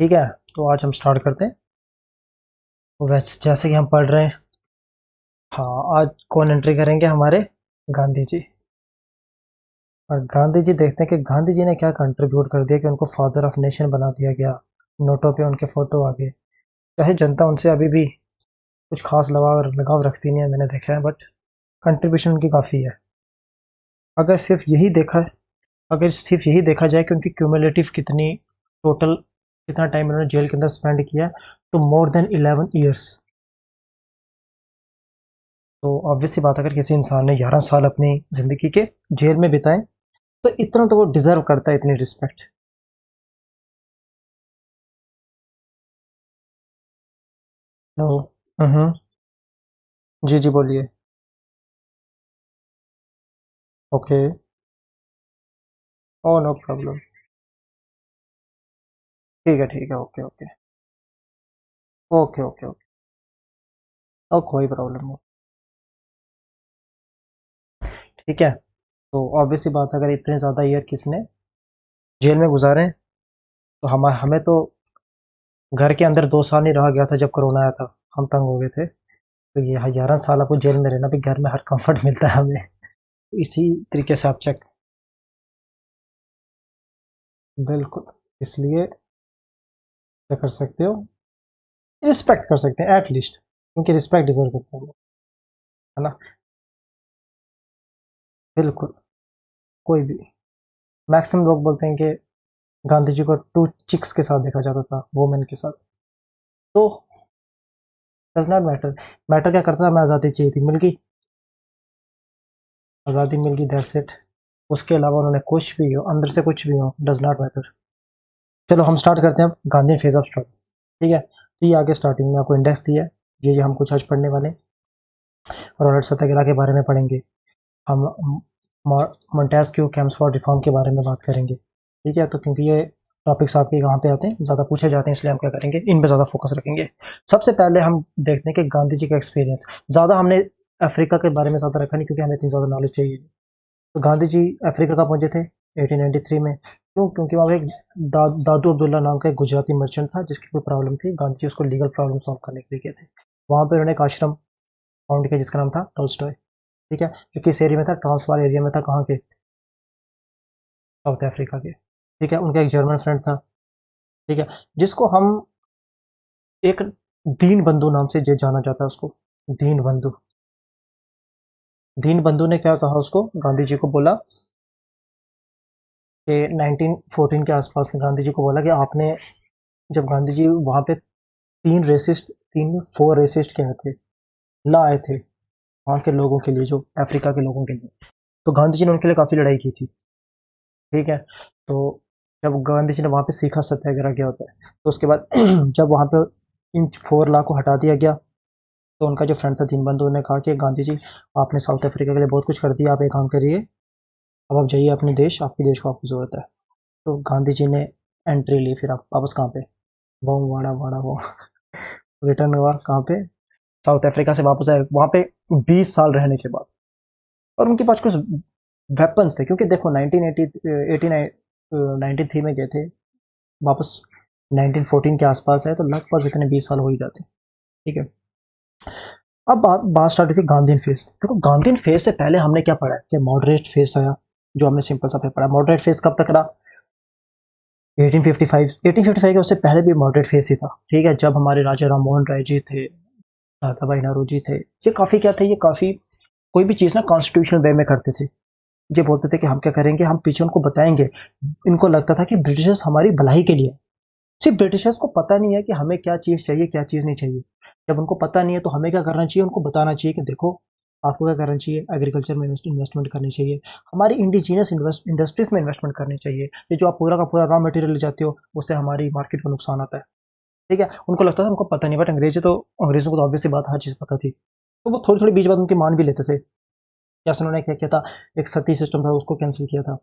ठीक है, तो आज हम स्टार्ट करते हैं। तो वैसे जैसे कि हम पढ़ रहे हैं, हाँ, आज कौन एंट्री करेंगे? हमारे गांधी जी। और गांधी जी, देखते हैं कि गांधी जी ने क्या कंट्रीब्यूट कर दिया कि उनको फादर ऑफ नेशन बना दिया गया। नोटों पे उनके फोटो आ गए। चाहे जनता उनसे अभी भी कुछ खास लगाव लगाव रखती नहीं है, मैंने देखा है, बट कंट्रीब्यूशन उनकी काफ़ी है। अगर सिर्फ यही देखा अगर सिर्फ यही देखा जाए कि उनकी क्यूमुलेटिव कितनी टोटल कितना टाइम उन्होंने जेल के अंदर स्पेंड किया, तो मोर देन 11 ईयर्स। तो ऑब्वियस सी बात है, अगर किसी इंसान ने 11 साल अपनी ज़िंदगी के जेल में बिताए, तो इतना तो वो डिज़र्व करता है, इतनी रिस्पेक्ट। नो। हम्म। जी जी, बोलिए। ओके। Oh, no problem. ठीक है, okay okay. Okay okay okay. Oh, कोई प्रॉब्लम नहीं। ठीक है, तो ऑब्वियस सी बात है, अगर इतने ज़्यादा ईयर किसने जेल में गुजारे हैं, तो हमें तो घर के अंदर 2 साल नहीं रहा गया था जब कोरोना आया था। हम तंग हो गए थे। तो ये 11 साल आपको जेल में रहना, भी घर में हर कंफर्ट मिलता है हमें। इसी तरीके से आप चेक। बिल्कुल। इसलिए क्या कर सकते हो, रिस्पेक्ट कर सकते हैं एटलीस्ट, क्योंकि रिस्पेक्ट डिजर्व करते हैं वो, है ना? बिल्कुल। कोई भी। मैक्सिमम लोग बोलते हैं कि गांधी जी को 2 चिक्स के साथ देखा जाता था, वोमेन के साथ। तो डज नॉट मैटर। मैटर क्या करता था, हमें आज़ादी चाहिए थी, मिल गई। आज़ादी मिल गई, दैट्स इट। उसके अलावा उन्होंने कुछ भी हो, अंदर से कुछ भी हो, डज नॉट मैटर। चलो हम स्टार्ट करते हैं अब गांधी फेज ऑफ स्टडी। ठीक है, तो ये आगे स्टार्टिंग में आपको इंडेक्स दिया है। ये हम कुछ आज पढ़ने वाले हैं। और ऑनर्ड सत्याग्रह के बारे में पढ़ेंगे हम। मोंटेस्क्यू कैम्प्स फॉर रिफॉर्म के बारे में बात करेंगे। ठीक है, तो क्योंकि ये टॉपिक्स आपके कहाँ पे आते हैं, ज़्यादा पूछे जाते हैं, इसलिए हम क्या करेंगे, इन पे ज़्यादा फोकस रखेंगे। सबसे पहले हम देखते हैं कि गांधी जी का एक्सपीरियंस। ज़्यादा हमने अफ्रीका के बारे में ज़्यादा रखा नहीं, क्योंकि हमें इतनी ज़्यादा नॉलेज चाहिए। तो गांधी जी अफ्रीका कब पहुंचे थे? 1893 में। क्यों? क्योंकि वहाँ पे एक दादू अब्दुल्ला नाम का एक गुजराती मर्चेंट था, जिसकी कोई प्रॉब्लम थी। गांधी जी उसको लीगल प्रॉब्लम सॉल्व करने के लिए गए थे। वहाँ पे उन्होंने एक आश्रम फाउंड किया जिसका नाम था टोल्स्टॉय। ठीक है, जो किस एरिया में था? ट्रांसवाल एरिया में था। कहाँ के? साउथ अफ्रीका के। ठीक है, उनका एक जर्मन फ्रेंड था। ठीक है, जिसको हम एक दीन बंधु नाम से जाना जाता है उसको। दीन बंधु। दीन बंधु ने क्या कहा उसको? गांधी जी को बोला कि 1914 के आसपास ने गांधी जी को बोला कि आपने, जब गांधी जी वहां पे तीन 4 रेसिस्ट क्या थे, ला आए थे वहां के लोगों के लिए, जो अफ्रीका के लोगों के लिए। तो गांधी जी ने उनके लिए काफी लड़ाई की थी। ठीक है, तो जब गांधी जी ने वहां पे सीखा सत्याग्रह क्या होता है, तो उसके बाद जब वहां पे इन 4 ला को हटा दिया गया, तो उनका जो फ्रेंड था दीनबंधु ने कहा कि गांधी जी, आपने साउथ अफ्रीका के लिए बहुत कुछ कर दिया, आप एक काम करिए, अब आप जाइए अपने देश, आपके देश को आपको जरूरत है। तो गांधी जी ने एंट्री ली। फिर आप वापस कहाँ पे? वो वाड़ा वाड़ा वो रिटर्न हुआ कहाँ पे? साउथ अफ्रीका से वापस आए, वहां पे 20 साल रहने के बाद। और उनके पास कुछ वेपन्स थे, क्योंकि देखो 1980 93 में गए थे, वापस 1914 के आसपास है, तो लगभग इतने 20 साल हो ही जाते हैं। ठीक है, अब बात स्टार्ट हुई थी गांधीन फेज। देखो, गांधीन फेज से पहले हमने क्या पढ़ा है कि मॉडरेट फेज आया, जो हमने सिंपल सा पढ़ा। मॉडरेट फेज कब तक रहा? 1855। 1855 के उससे पहले भी मॉडरेट फेज ही था। ठीक है, जब हमारे राजा राम मोहन राय जी थे, राधा भाई नेहरू जी थे, ये काफी क्या थे, ये काफी कोई भी चीज ना कॉन्स्टिट्यूशनल वे में करते थे। ये बोलते थे कि हम क्या करेंगे, हम पीछे उनको बताएंगे। इनको लगता था कि ब्रिटिशर्स हमारी भलाई के लिए। सिर्फ ब्रिटिशर्स को पता नहीं है कि हमें क्या चीज़ चाहिए, क्या चीज़ नहीं चाहिए। जब उनको पता नहीं है, तो हमें क्या करना चाहिए, उनको बताना चाहिए कि देखो, आपको क्या करना चाहिए, एग्रीकल्चर में इन्वेस्टमेंट करनी चाहिए, हमारी इंडिजीनियस इंडस्ट्रीज में इन्वेस्टमेंट करनी चाहिए। ये जो आप पूरा का पूरा रॉ मटेरियल ले जाते हो, उससे हमारी मार्केट को नुकसान आता है। ठीक है, उनको लगता था हमको पता नहीं, बट अंग्रेजों को तो ऑब्वियसली बात हर चीज़ पता थी। तो वो थोड़ी थोड़ी बीच बात उनकी मान भी लेते थे। जैसे उन्होंने क्या किया था, एक सती सिस्टम था, उसको कैंसिल किया था।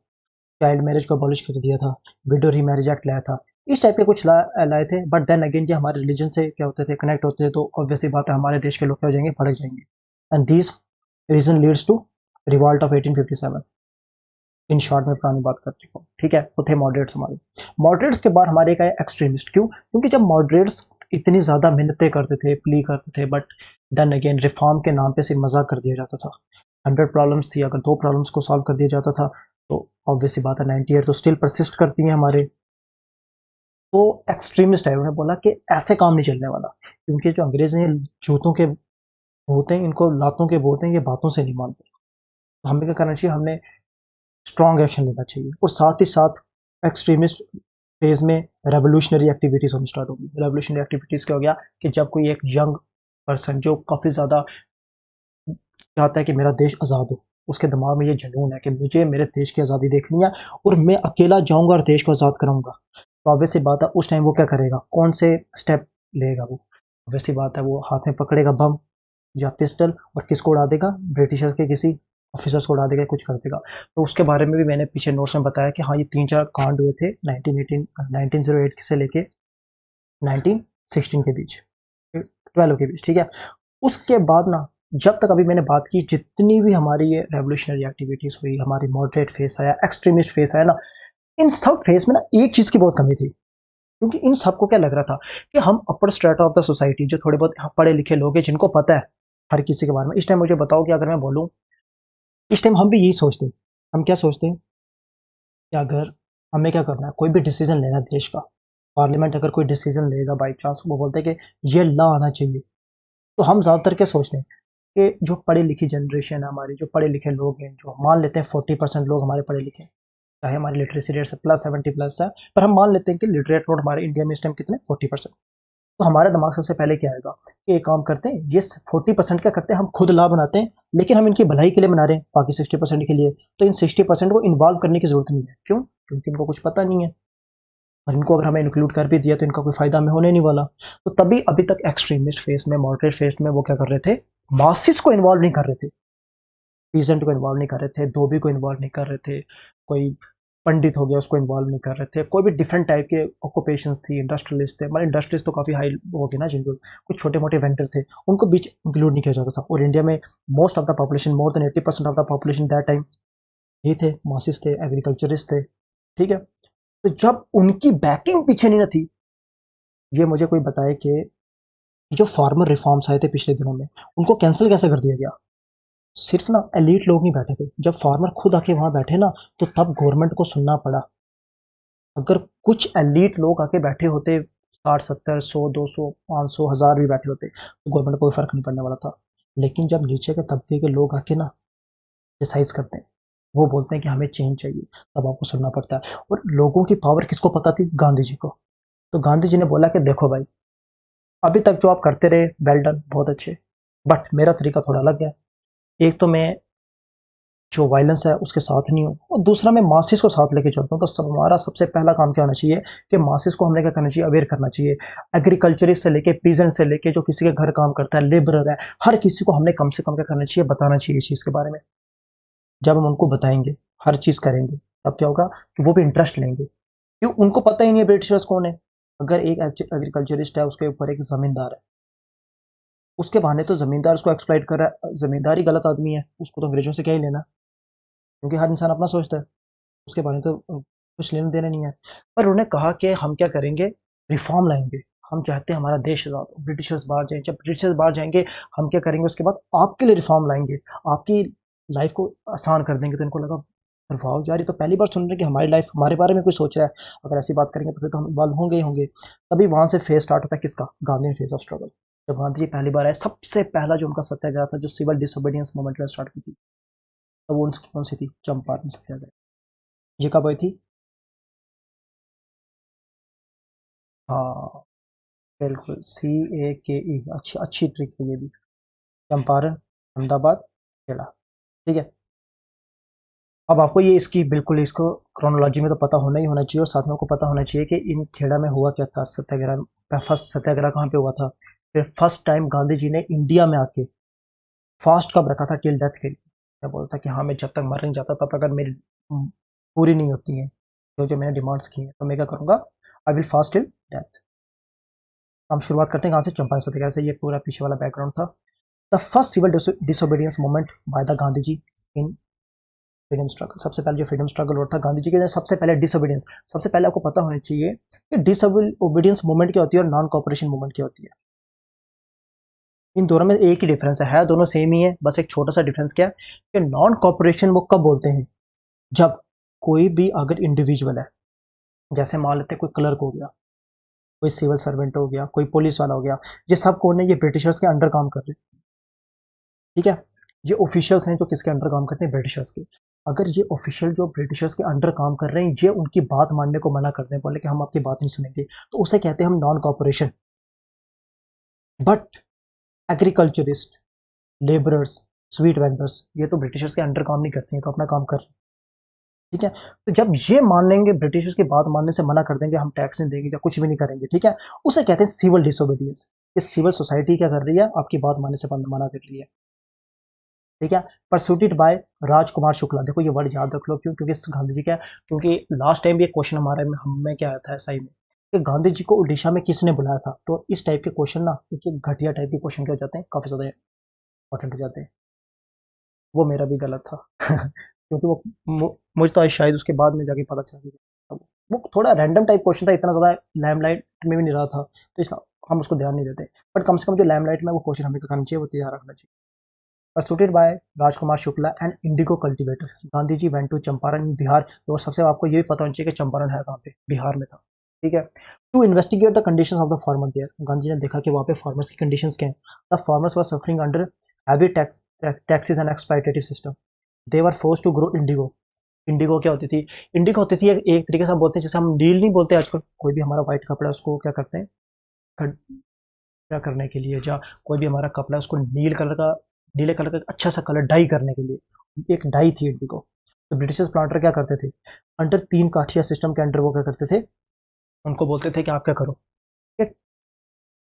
चाइल्ड मैरिज को अबॉलिश कर दिया था। विडो रीमैरिज एक्ट लाया था। इस टाइप के कुछ लाए थे, बट देन अगेन ये हमारे रिलीजन से क्या होते थे, कनेक्ट होते थे, तो ऑब्वियसली बात है, हमारे देश के लोग क्या हो जाएंगे, भड़क जाएंगे। And this reason leads to revolt of 1857। In short में पुरानी बात कर चुका हूँ, ठीक है। वो थे मॉडरेट्स हमारे। मॉडरेट्स के बाद हमारे एक आए एक्सट्रीमिस्ट। क्यों? क्योंकि जब मॉडरेट्स इतनी ज़्यादा मिन्नतें करते थे, प्ली करते थे, बट देन अगेन रिफॉर्म के नाम पे सिर्फ मजाक कर दिया जाता था। 100 प्रॉब्लम्स थी, अगर 2 प्रॉब्लम्स को सॉल्व कर दिया जाता था तो ऑब्वियस सी बात है 98 तो स्टिल परसिस्ट करती हैं हमारे। तो एक्सट्रीमिस्ट है, उन्होंने बोला कि ऐसे काम नहीं चलने वाला, क्योंकि जो अंग्रेज हैं जूतों के होते हैं, इनको लातों के बोलते हैं, ये बातों से नहीं मानते। तो हमें क्या करना चाहिए, हमने स्ट्रॉन्ग एक्शन लेना चाहिए। और साथ ही साथ एक्सट्रीमिस्ट फेज में रेवोल्यूशनरी एक्टिविटीज होनी स्टार्ट होगी। रेवोल्यूशनरी एक्टिविटीज क्या हो गया कि जब कोई एक यंग पर्सन जो काफ़ी ज़्यादा चाहता है कि मेरा देश आज़ाद हो, उसके दिमाग में ये जुनून है कि मुझे मेरे देश की आज़ादी देखनी है और मैं अकेला जाऊंगा और देश को आज़ाद कराऊंगा, तो ऑब्वियस सी बात है उस टाइम वो क्या करेगा, कौन से स्टेप लेगा वो? ऑब्वियस सी बात है वो हाथ में पकड़ेगा बम या पिस्टल और किसको उड़ा देगा, ब्रिटिशर्स के किसी ऑफिसर्स को उड़ा देगा, कुछ कर देगा। तो उसके बारे में भी मैंने पीछे नोट्स में बताया कि हाँ ये 3-4 कांड हुए थे 1908 से लेके 1916 के बीच, 12 के बीच, ठीक है। उसके बाद ना, जब तक अभी मैंने बात की, जितनी भी हमारी ये रेवोल्यूशनरी एक्टिविटीज हुई, हमारी मॉडरेट फेस आया, एक्सट्रीमिस्ट फेस आया ना, इन सब फेस में ना एक चीज की बहुत कमी थी। क्योंकि इन सबको क्या लग रहा था कि हम अपर स्ट्रेटा ऑफ द सोसाइटी, जो थोड़े बहुत पढ़े लिखे लोग हैं जिनको पता है हर किसी के बारे में। इस टाइम मुझे बताओ कि अगर मैं बोलूं, इस टाइम हम भी यही सोचते हैं। हम क्या सोचते हैं कि अगर हमें क्या करना है, कोई भी डिसीजन लेना है देश का, पार्लियामेंट अगर कोई डिसीजन लेगा बाई चांस, वो बोलते हैं कि ये लॉ आना चाहिए, तो हम ज़्यादातर क्या सोचते हैं कि जो पढ़ी लिखी जनरेशन है हमारी, जो पढ़े लिखे लोग हैं, जो मान लेते हैं 40% लोग हमारे पढ़े लिखे हैं, चाहे हमारी लिटरेसी रेट से प्लस 70+ है, पर हम मान लेते हैं कि लिटरेट लोग हमारे इंडिया में इस टाइम कितने 40%। तो हमारा दिमाग सबसे पहले क्या आएगा कि एक काम करते हैं, ये 40% क्या करते हैं, हम खुद लॉ बनाते हैं, लेकिन हम इनकी भलाई के लिए बना रहे हैं, बाकी 60% के लिए। तो इन 60% को इन्वॉल्व करने की जरूरत नहीं है। क्यों? क्योंकि इनको कुछ पता नहीं है, और इनको अगर हमें इंक्लूड कर भी दिया तो इनका कोई फायदा हमें होने नहीं वाला। तो तभी अभी तक एक्सट्रीमिस्ट फेस में, मॉडरेट फेस में वो क्या कर रहे थे, मासिस को इन्वॉल्व नहीं कर रहे थे, पीजेंट को इन्वॉल्व नहीं कर रहे थे, धोबी को इन्वॉल्व नहीं कर रहे थे, कोई पंडित हो गया उसको इन्वॉल्व नहीं कर रहे थे, कोई भी डिफरेंट टाइप के ऑक्यूपेशंस थी, इंडस्ट्रियलिस्ट थे, मतलब इंडस्ट्रीज तो काफ़ी हाई हो गए ना, जिनको कुछ छोटे मोटे वेंडर थे, उनको बीच इंक्लूड नहीं किया जाता था। और इंडिया में most of the population, more than 80% of the population that time ये थे, मासिस थे, एग्रीकल्चरिस्ट थे, ठीक है। तो जब उनकी बैकिंग पीछे नहीं थी, ये मुझे कोई बताए कि जो फार्मर रिफॉर्म्स आए थे पिछले दिनों में, उनको कैंसिल कैसे कर दिया गया? सिर्फ ना एलीट लोग नहीं बैठे थे, जब फार्मर खुद आके वहां बैठे ना, तो तब गवर्नमेंट को सुनना पड़ा। अगर कुछ एलीट लोग आके बैठे होते, 60, 70, 100, 200, 500, 1000 भी बैठे होते, तो गवर्नमेंट को कोई फर्क नहीं पड़ने वाला था। लेकिन जब नीचे के तबके के लोग आके ना डिसाइड करते हैं, वो बोलते हैं कि हमें चेंज चाहिए, तब आपको सुनना पड़ता है। और लोगों की पावर किसको पता थी? गांधी जी को। तो गांधी जी ने बोला कि देखो भाई, अभी तक जो आप करते रहे वेल डन, बहुत अच्छे, बट मेरा तरीका थोड़ा अलग है। एक तो मैं जो वायलेंस है उसके साथ नहीं हूँ, और दूसरा मैं मासिस को साथ लेके चलता हूँ। तो हमारा सबसे पहला काम क्या होना चाहिए कि मासिस को हमने क्या करना चाहिए, अवेयर करना चाहिए। एग्रीकल्चरिस्ट से लेके, पीजेंट से लेके, जो किसी के घर काम करता है, लेबरर है, हर किसी को हमने कम से कम क्या करना चाहिए, बताना चाहिए इस चीज़ के बारे में। जब हम उनको बताएंगे, हर चीज़ करेंगे, तब क्या होगा कि वो भी इंटरेस्ट लेंगे। क्यों? उनको पता ही नहीं है ब्रिटिशर्स कौन है। अगर एक एग्रीकल्चरिस्ट है, उसके ऊपर एक जमींदार है, उसके बहाने तो जमींदार उसको एक्सप्लॉइट कर रहा है, जमींदार ही गलत आदमी है, उसको तो अंग्रेजों से क्या ही लेना, क्योंकि हर इंसान अपना सोचता है, उसके बारे में तो कुछ लेना देना नहीं है। पर उन्होंने कहा कि हम क्या करेंगे, रिफॉर्म लाएंगे, हम चाहते हैं हमारा देश आजाद हो, ब्रिटिशर्स बाहर जाएंगे, जब ब्रिटिशर्स बाहर जाएंगे हम क्या करेंगे, उसके बाद आपके लिए रिफॉर्म लाएंगे, आपकी लाइफ को आसान कर देंगे। तो इनको लगा, "अरे वाह यार, ये तो पहली बार सुन रहे हैं कि हमारी लाइफ, हमारे बारे में कोई सोच रहा है, अगर ऐसी बात करेंगे तो फिर तो हम इन्वॉल्व होंगे ही होंगे।" तभी वहां से फेज स्टार्ट होता है किसका, गांधी फेज ऑफ स्ट्रगल। जब गांधी जी पहली बार आए, सबसे पहला जो उनका सत्याग्रह था, जो सिविल डिसोबीडियंस मूवमेंट में स्टार्ट की थी, तो वो उनकी कौन सी थी, चंपारण सत्याग्रह। ये कब हुई थी? हाँ, बिल्कुल, CAKE, अच्छी अच्छी ट्रिक है ये भी। चंपारण, अहमदाबाद, खेड़ा, ठीक है। अब आपको ये इसकी बिल्कुल इसको क्रोनोलॉजी में तो पता होना ही होना चाहिए, और साथ में आपको पता होना चाहिए कि इन खेड़ा में हुआ क्या था सत्याग्रह। फर्स्ट सत्याग्रह कहाँ पे हुआ था? फिर फर्स्ट टाइम गांधी जी ने इंडिया में आके फास्ट कब रखा था, टिल डेथ के लिए। मैं बोलता कि हाँ, मैं जब तक मर नहीं जाता तब तक अगर मेरी पूरी नहीं होती हैं जो जो मैंने डिमांड्स की हैं, तो मैं क्या करूँगा, I will fast till death. हम शुरुआत करते हैं कहाँ से, चंपारण सत्याग्रह से। ये पूरा पीछे वाला बैकग्राउंड था। The first civil disobedience movement by the Gandhi ji in freedom struggle, सबसे पहले जो फ्रीडम स्ट्रगल रोड था गांधी जी के, सबसे पहले डिसोबीडियंस। सबसे पहले आपको पता होना चाहिए कि डिसोबीडियंस मूवमेंट क्या होती है और नॉन कॉपरेशन मूवमेंट क्या होती है। इन दोनों में एक ही डिफरेंस है, दोनों सेम ही है, बस एक छोटा सा डिफरेंस क्या है कि नॉन कॉपरेशन वो कब बोलते हैं, जब कोई भी अगर इंडिविजुअल है, जैसे मान लेते हैं कोई क्लर्क हो गया, कोई सिविल सर्वेंट हो गया, कोई पुलिस वाला हो गया, ये सब कौन है, ये ब्रिटिशर्स के अंडर काम कर रहे हैं, ठीक है। ये ऑफिशियल्स हैं जो किसके अंडर काम करते हैं, ब्रिटिशर्स के। अगर ये ऑफिशियल जो ब्रिटिशर्स के अंडर काम कर रहे हैं, ये उनकी बात मानने को मना करते हैं, बोले कि हम आपकी बात नहीं सुनेंगे, तो उसे कहते हैं हम non cooperation. But agriculturist, labourers, sweet vendors, ये तो ब्रिटिशर्स के अंडर काम नहीं करते हैं, तो अपना काम कर रहे हैं, ठीक है। तो जब ये मान लेंगे, ब्रिटिशर्स की बात मानने से मना कर देंगे, हम टैक्स नहीं देंगे या कुछ भी नहीं करेंगे, ठीक है, उसे कहते हैं सिविल डिसोबीडियंस। ये सिविल सोसाइटी क्या कर रही है, आपकी बात मानने से मना कर रही है, ठीक है। परसुटेड बाय राजकुमार शुक्ला, देखो ये वर्ड याद रख लो, क्यों, क्योंकि गांधी जी क्या, क्योंकि लास्ट टाइम भी एक क्वेश्चन हमारे में हमें क्या आया था एसआई में कि गांधी जी को उड़ीसा में किसने बुलाया था, तो इस टाइप के क्वेश्चन ना, क्योंकि घटिया टाइप के क्वेश्चन क्या हो जाते हैं, काफी ज्यादा इंपॉर्टेंट हो जाते हैं। वो मेरा भी गलत था क्योंकि वो मुझे तो शायद उसके बाद में जाके पता चला कि वो थोड़ा रैंडम टाइप क्वेश्चन था, इतना ज़्यादा लैमलाइट में भी नहीं रहा था, तो इस हम उसको ध्यान नहीं देते। बट कम से कम जो लैमलाइट में वो क्वेश्चन हमें करना चाहिए, वो तैयार रखना चाहिए। Persuaded by Rajkumar Shukla and indigo cultivator, Gandhi ji went to Champaran in Bihar. तो सबसे आपको ये भी पता होना चाहिए कि चंपारण है कहाँ पे, बिहार में था, ठीक है। To investigate the condition of the farmer there, Gandhi ji ने देखा कि वहाँ पे फार्मर्स की कंडीशंस क्या हैं। The farmers were suffering under heavy taxes and exploitative system, they were force to grow indigo. Indigo क्या होती थी, इंडिगो होती थी एक तरीके से हम बोलते हैं, जैसे हम नील नहीं बोलते आजकल, कोई भी हमारा व्हाइट कपड़ा है उसको क्या करते हैं, क्या करने के लिए, या कोई भी हमारा कपड़ा है उसको नीले कलर का अच्छा सा कलर डाई करने के लिए एक डाई थी इंडिगो। तो ब्रिटिश प्लांटर क्या करते थे, अंडर 3 काठिया सिस्टम के अंडर वो क्या करते थे, उनको बोलते थे कि आप क्या करो, ठीक?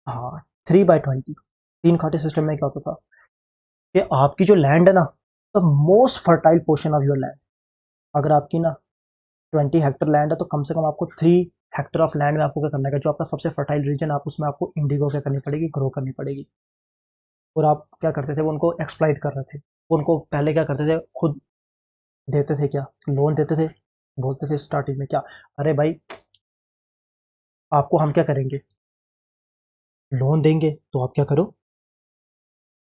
हाँ, 3/20, 3 काठे सिस्टम में क्या होता था कि आपकी जो लैंड है ना, the most fertile portion of your land, अगर आपकी ना 20 हेक्टर लैंड है, तो कम से कम आपको 3 हेक्टर ऑफ लैंड में आपको क्या करना है, जो आपका सबसे फर्टाइल रीजन है, आप उसमें आपको इंडिगो क्या करनी पड़ेगी, ग्रो करनी पड़ेगी। और आप क्या करते थे, वो उनको एक्सप्लॉइट कर रहे थे, वो उनको पहले क्या करते थे, खुद देते थे, क्या लोन देते थे, बोलते थे स्टार्टिंग में क्या, अरे भाई आपको हम क्या करेंगे, लोन देंगे, तो आप क्या करो,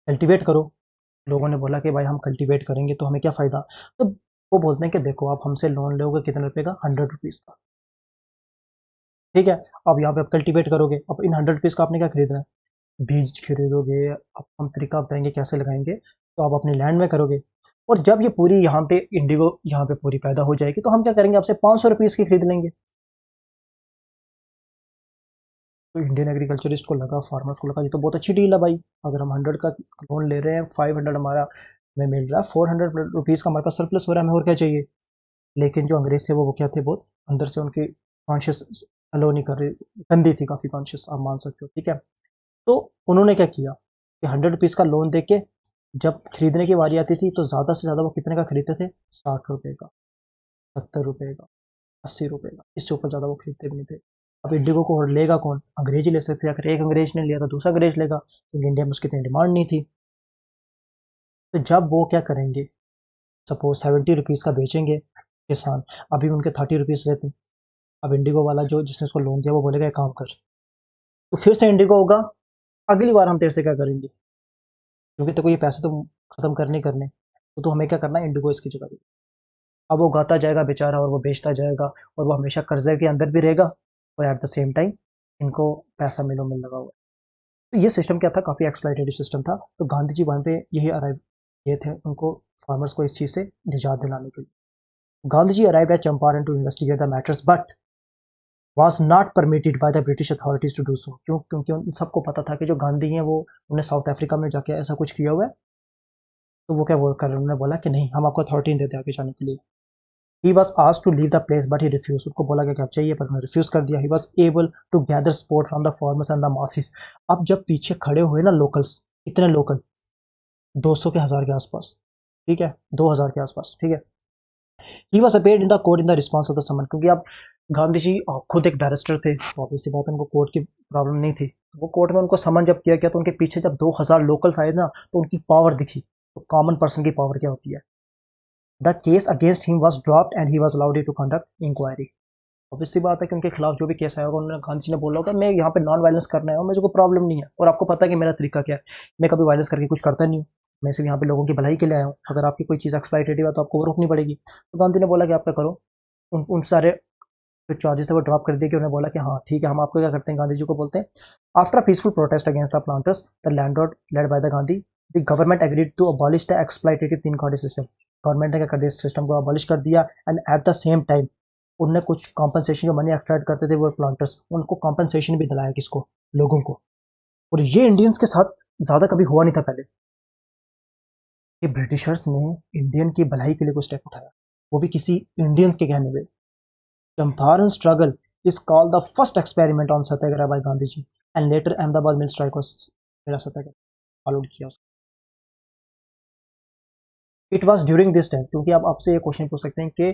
कल्टीवेट करो। लोगों ने बोला कि भाई हम कल्टीवेट करेंगे तो हमें क्या फ़ायदा, तो वो बोलते हैं कि देखो आप हमसे लोन लोगे कितने रुपए का, 100 रुपीज़ का, ठीक है। अब यहाँ पे आप कल्टीवेट करोगे, अब इन 100 रुपीज़ का आपने क्या खरीदना है, बीज खरीदोगे, अब हम तरीका बताएंगे कैसे लगाएंगे, तो आप अपनी लैंड में करोगे। और जब ये पूरी यहाँ पे इंडिगो यहाँ पे पूरी पैदा हो जाएगी, तो हम क्या करेंगे, आपसे 500 रुपीज़ की खरीद लेंगे। तो इंडियन एग्रीकल्चरिस्ट को लगा, फार्मर्स को लगा, ये तो बहुत अच्छी डील है भाई, अगर हम 100 का लोन ले रहे हैं, 500 हमारा में मिल रहा है, 400 रुपीज़ का हमारे पास सरप्लस हो रहा है, हमें और क्या चाहिए। लेकिन जो अंग्रेज थे वो क्या थे, बहुत अंदर से उनकी कॉन्शियस अलो नहीं कर रही, गंदी थी काफ़ी कॉन्शियस, आप मान सकते हो, ठीक है। तो उन्होंने क्या किया कि 100 रुपीज़ का लोन दे के जब खरीदने की बारी आती थी, तो ज़्यादा से ज़्यादा वो कितने का खरीदते थे, 60 रुपये का, 70 रुपये का, 80 रुपये का, इससे ऊपर ज़्यादा वो खरीदते भी नहीं थे। अब इंडिगो को लेगा कौन, अंग्रेज ही ले सकते थे, अगर एक अंग्रेज ने लिया तो दूसरा अंग्रेज लेगा, क्योंकि इंडिया में उसकी इतनी डिमांड नहीं थी। तो जब वो क्या करेंगे, सपोज 70 रुपीज़ का बेचेंगे किसान, अभी उनके 30 रुपीज़ रहते हैं। अब इंडिगो वाला जो जिसने उसको लोन दिया वो बोलेगा एक काम कर, तो फिर से इंडिगो होगा, अगली बार हम तेरे से क्या करेंगे, क्योंकि तेरे को ये पैसे तो खत्म करने ही करने, तो हमें क्या करना है, इंडिगो इसकी जगह। अब वो गाता जाएगा बेचारा और वो बेचता जाएगा, और वो हमेशा कर्जे के अंदर भी रहेगा, और एट द सेम टाइम इनको पैसा मिल लगा हुआ है। तो ये सिस्टम क्या था, काफ़ी एक्सप्लॉइटेटिव सिस्टम था। तो गांधी जी वहाँ पे यही अराइव किए थे, उनको फार्मर्स को इस चीज़ से निजात दिलाने के लिए। Gandhi ji arrived at Champaran to investigate the matters, but was not permitted by the British authorities to do so. क्यों, क्योंकि उन सबको पता था कि जो गांधी हैं वो उन्हें साउथ अफ्रीका में जाके ऐसा कुछ किया हुआ है, तो वो क्या वो कर उन्होंने बोला कि नहीं, हम आपको अथॉरिटी नहीं देते आगे जाने के लिए। He was asked to leave the place but he refuse, उसको बोला गया कि आप चाहिए, पर उन्होंने रिफ्यूज कर दिया। He was able to gather support from the farmers and the masses. अब जब पीछे खड़े हुए ना लोकल्स, इतने लोकल 200 के 1000 के आसपास, ठीक है, 2000 के आसपास, ठीक है। He was appeared in the court in the response of the summon, क्योंकि अब गांधी जी खुद एक बैरिस्टर थे, तो ऑब्वियसली बात है उनको कोर्ट की प्रॉब्लम नहीं थी। वो कोर्ट में उनको समन जब किया गया, तो उनके पीछे जब 2000 लोकल्स आए ना, तो उनकी पावर दिखी, तो कॉमन पर्सन की पावर क्या होती है, the case against him was dropped and he was allowed to conduct inquiry. Obvious सी बात है कि उनके खिलाफ जो भी केस आया होगा, उन्होंने गांधी जी ने बोला होगा मैं यहाँ पे नॉन वायलेंस करना है, मुझे कोई प्रॉब्लम नहीं है, और आपको पता है कि मेरा तरीका क्या है, मैं कभी वायलेंस करके कुछ करता नहीं हूँ, मैं सिर्फ यहाँ पे लोगों की भलाई के लिए आया हूँ, अगर आपकी कोई चीज़ एक्सप्लॉइटेटिव है तो आपको वो रोकनी पड़ेगी। तो गांधी ने बोला कि आप क्या करो, उन सारे जो चार्जेस थे वो ड्रॉप कर दिए, कि उन्होंने बोला कि हाँ ठीक है, हम आपको क्या करते हैं, गांधी जी को बोलते हैं after peaceful protest against the planters the landlord led by the Gandhi the government agreed to abolish the exploitative तीन कार्ड सिस्टम। गवर्नमेंट ने क्या कर दिया, इस सिस्टम को अबॉलिश कर दिया, and at the same time उनने कुछ कॉम्पनसेशन, जो मनी एक्सट्रैक्ट करते थे वो प्लांटर्स, उनको कॉम्पनसेशन भी दिलाया, किसको, लोगों को। और ये इंडियंस के साथ ज़्यादा कभी हुआ नहीं था पहले, कि ब्रिटिशर्स ने इंडियन की भलाई के लिए कोई स्टेप उठाया, वो भी किसी इंडियंस के कहने पे। Champaran struggle is called the first experiment on satyagraha by Gandhi ji, and later Ahmedabad mill strike को मेरा सत्याग्रह फॉलो किया। It was during this time, क्योंकि आप आपसे ये क्वेश्चन पूछ सकते हैं कि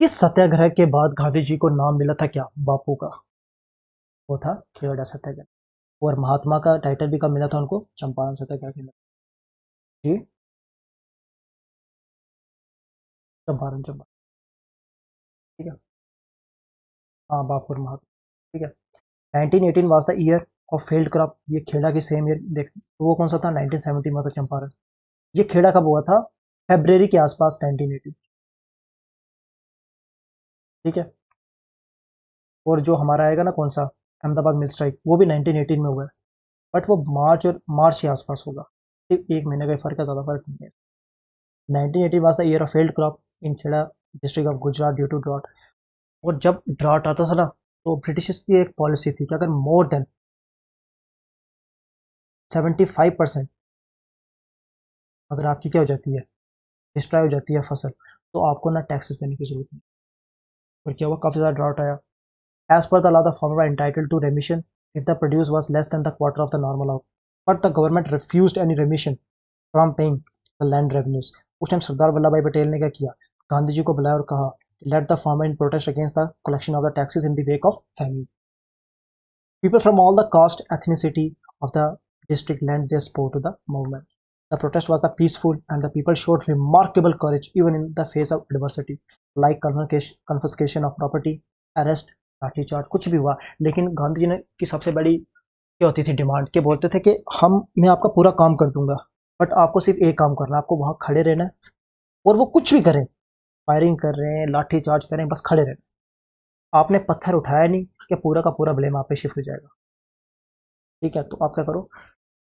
किस सत्याग्रह के बाद गांधी जी को नाम मिला था, क्या बापू का, वो था खेड़ा सत्याग्रह। और महात्मा का टाइटल भी कब मिला था उनको, चंपारण सत्याग्रह के लिए। जी, चंपारण चंपारण, ठीक है, हाँ बापुर महात्मा, ठीक है। 1918 was the year of failed crop, ये खेड़ा की सेम ईयर देख, तो वो कौन सा था, 1970 में था चंपारण। ये खेड़ा कब हुआ था, फेब्रवरी के आसपास 1918, ठीक है। और जो हमारा आएगा ना कौन सा, अहमदाबाद मिल स्ट्राइक, वो भी 1918 में हुआ है, बट वो मार्च के आसपास होगा, सिर्फ एक महीने का फर्क है, ज़्यादा फर्क नहीं है। 1918 was the year of failed crop in Kheda district of Gujarat due to drought. और जब ड्राउट आता था ना, तो ब्रिटिश की एक पॉलिसी थी कि अगर मोर देन 75% अगर आपकी क्या हो जाती है, डिस्ट्रॉय हो जाती है फसल, तो आपको ना टैक्सेस देने की जरूरत नहीं। और क्या हुआ, काफ़ी ज़्यादा ड्राउट आया। As per the law the farmer were entitled to remission if the produce was less than the quarter of the normal out, but the government refused any remission from paying the land revenues. उस time Sardar Vallabhbhai Patel ने क्या किया, गांधी जी को बुलाया और कहा let the farmer in protest against the collection of the taxes in the wake of family. People from all the caste, ethnicity of the district lent their support to the movement. The protest was the peaceful and the people showed remarkable courage even in the face of adversity, like confiscation of property, arrest, lathi charge, कुछ भी हुआ। लेकिन गांधी जी ने की सबसे बड़ी क्या होती थी डिमांड, के बोलते थे कि मैं आपका पूरा काम कर दूंगा, बट आपको सिर्फ एक काम करना है, आपको वहां खड़े रहना है, और वो कुछ भी करें, फायरिंग कर रहे हैं, लाठी चार्ज करें, बस खड़े रहना। आपने पत्थर उठाया नहीं कि पूरा का पूरा ब्लेम आप पे शिफ्ट हो जाएगा, ठीक है। तो आप क्या करो,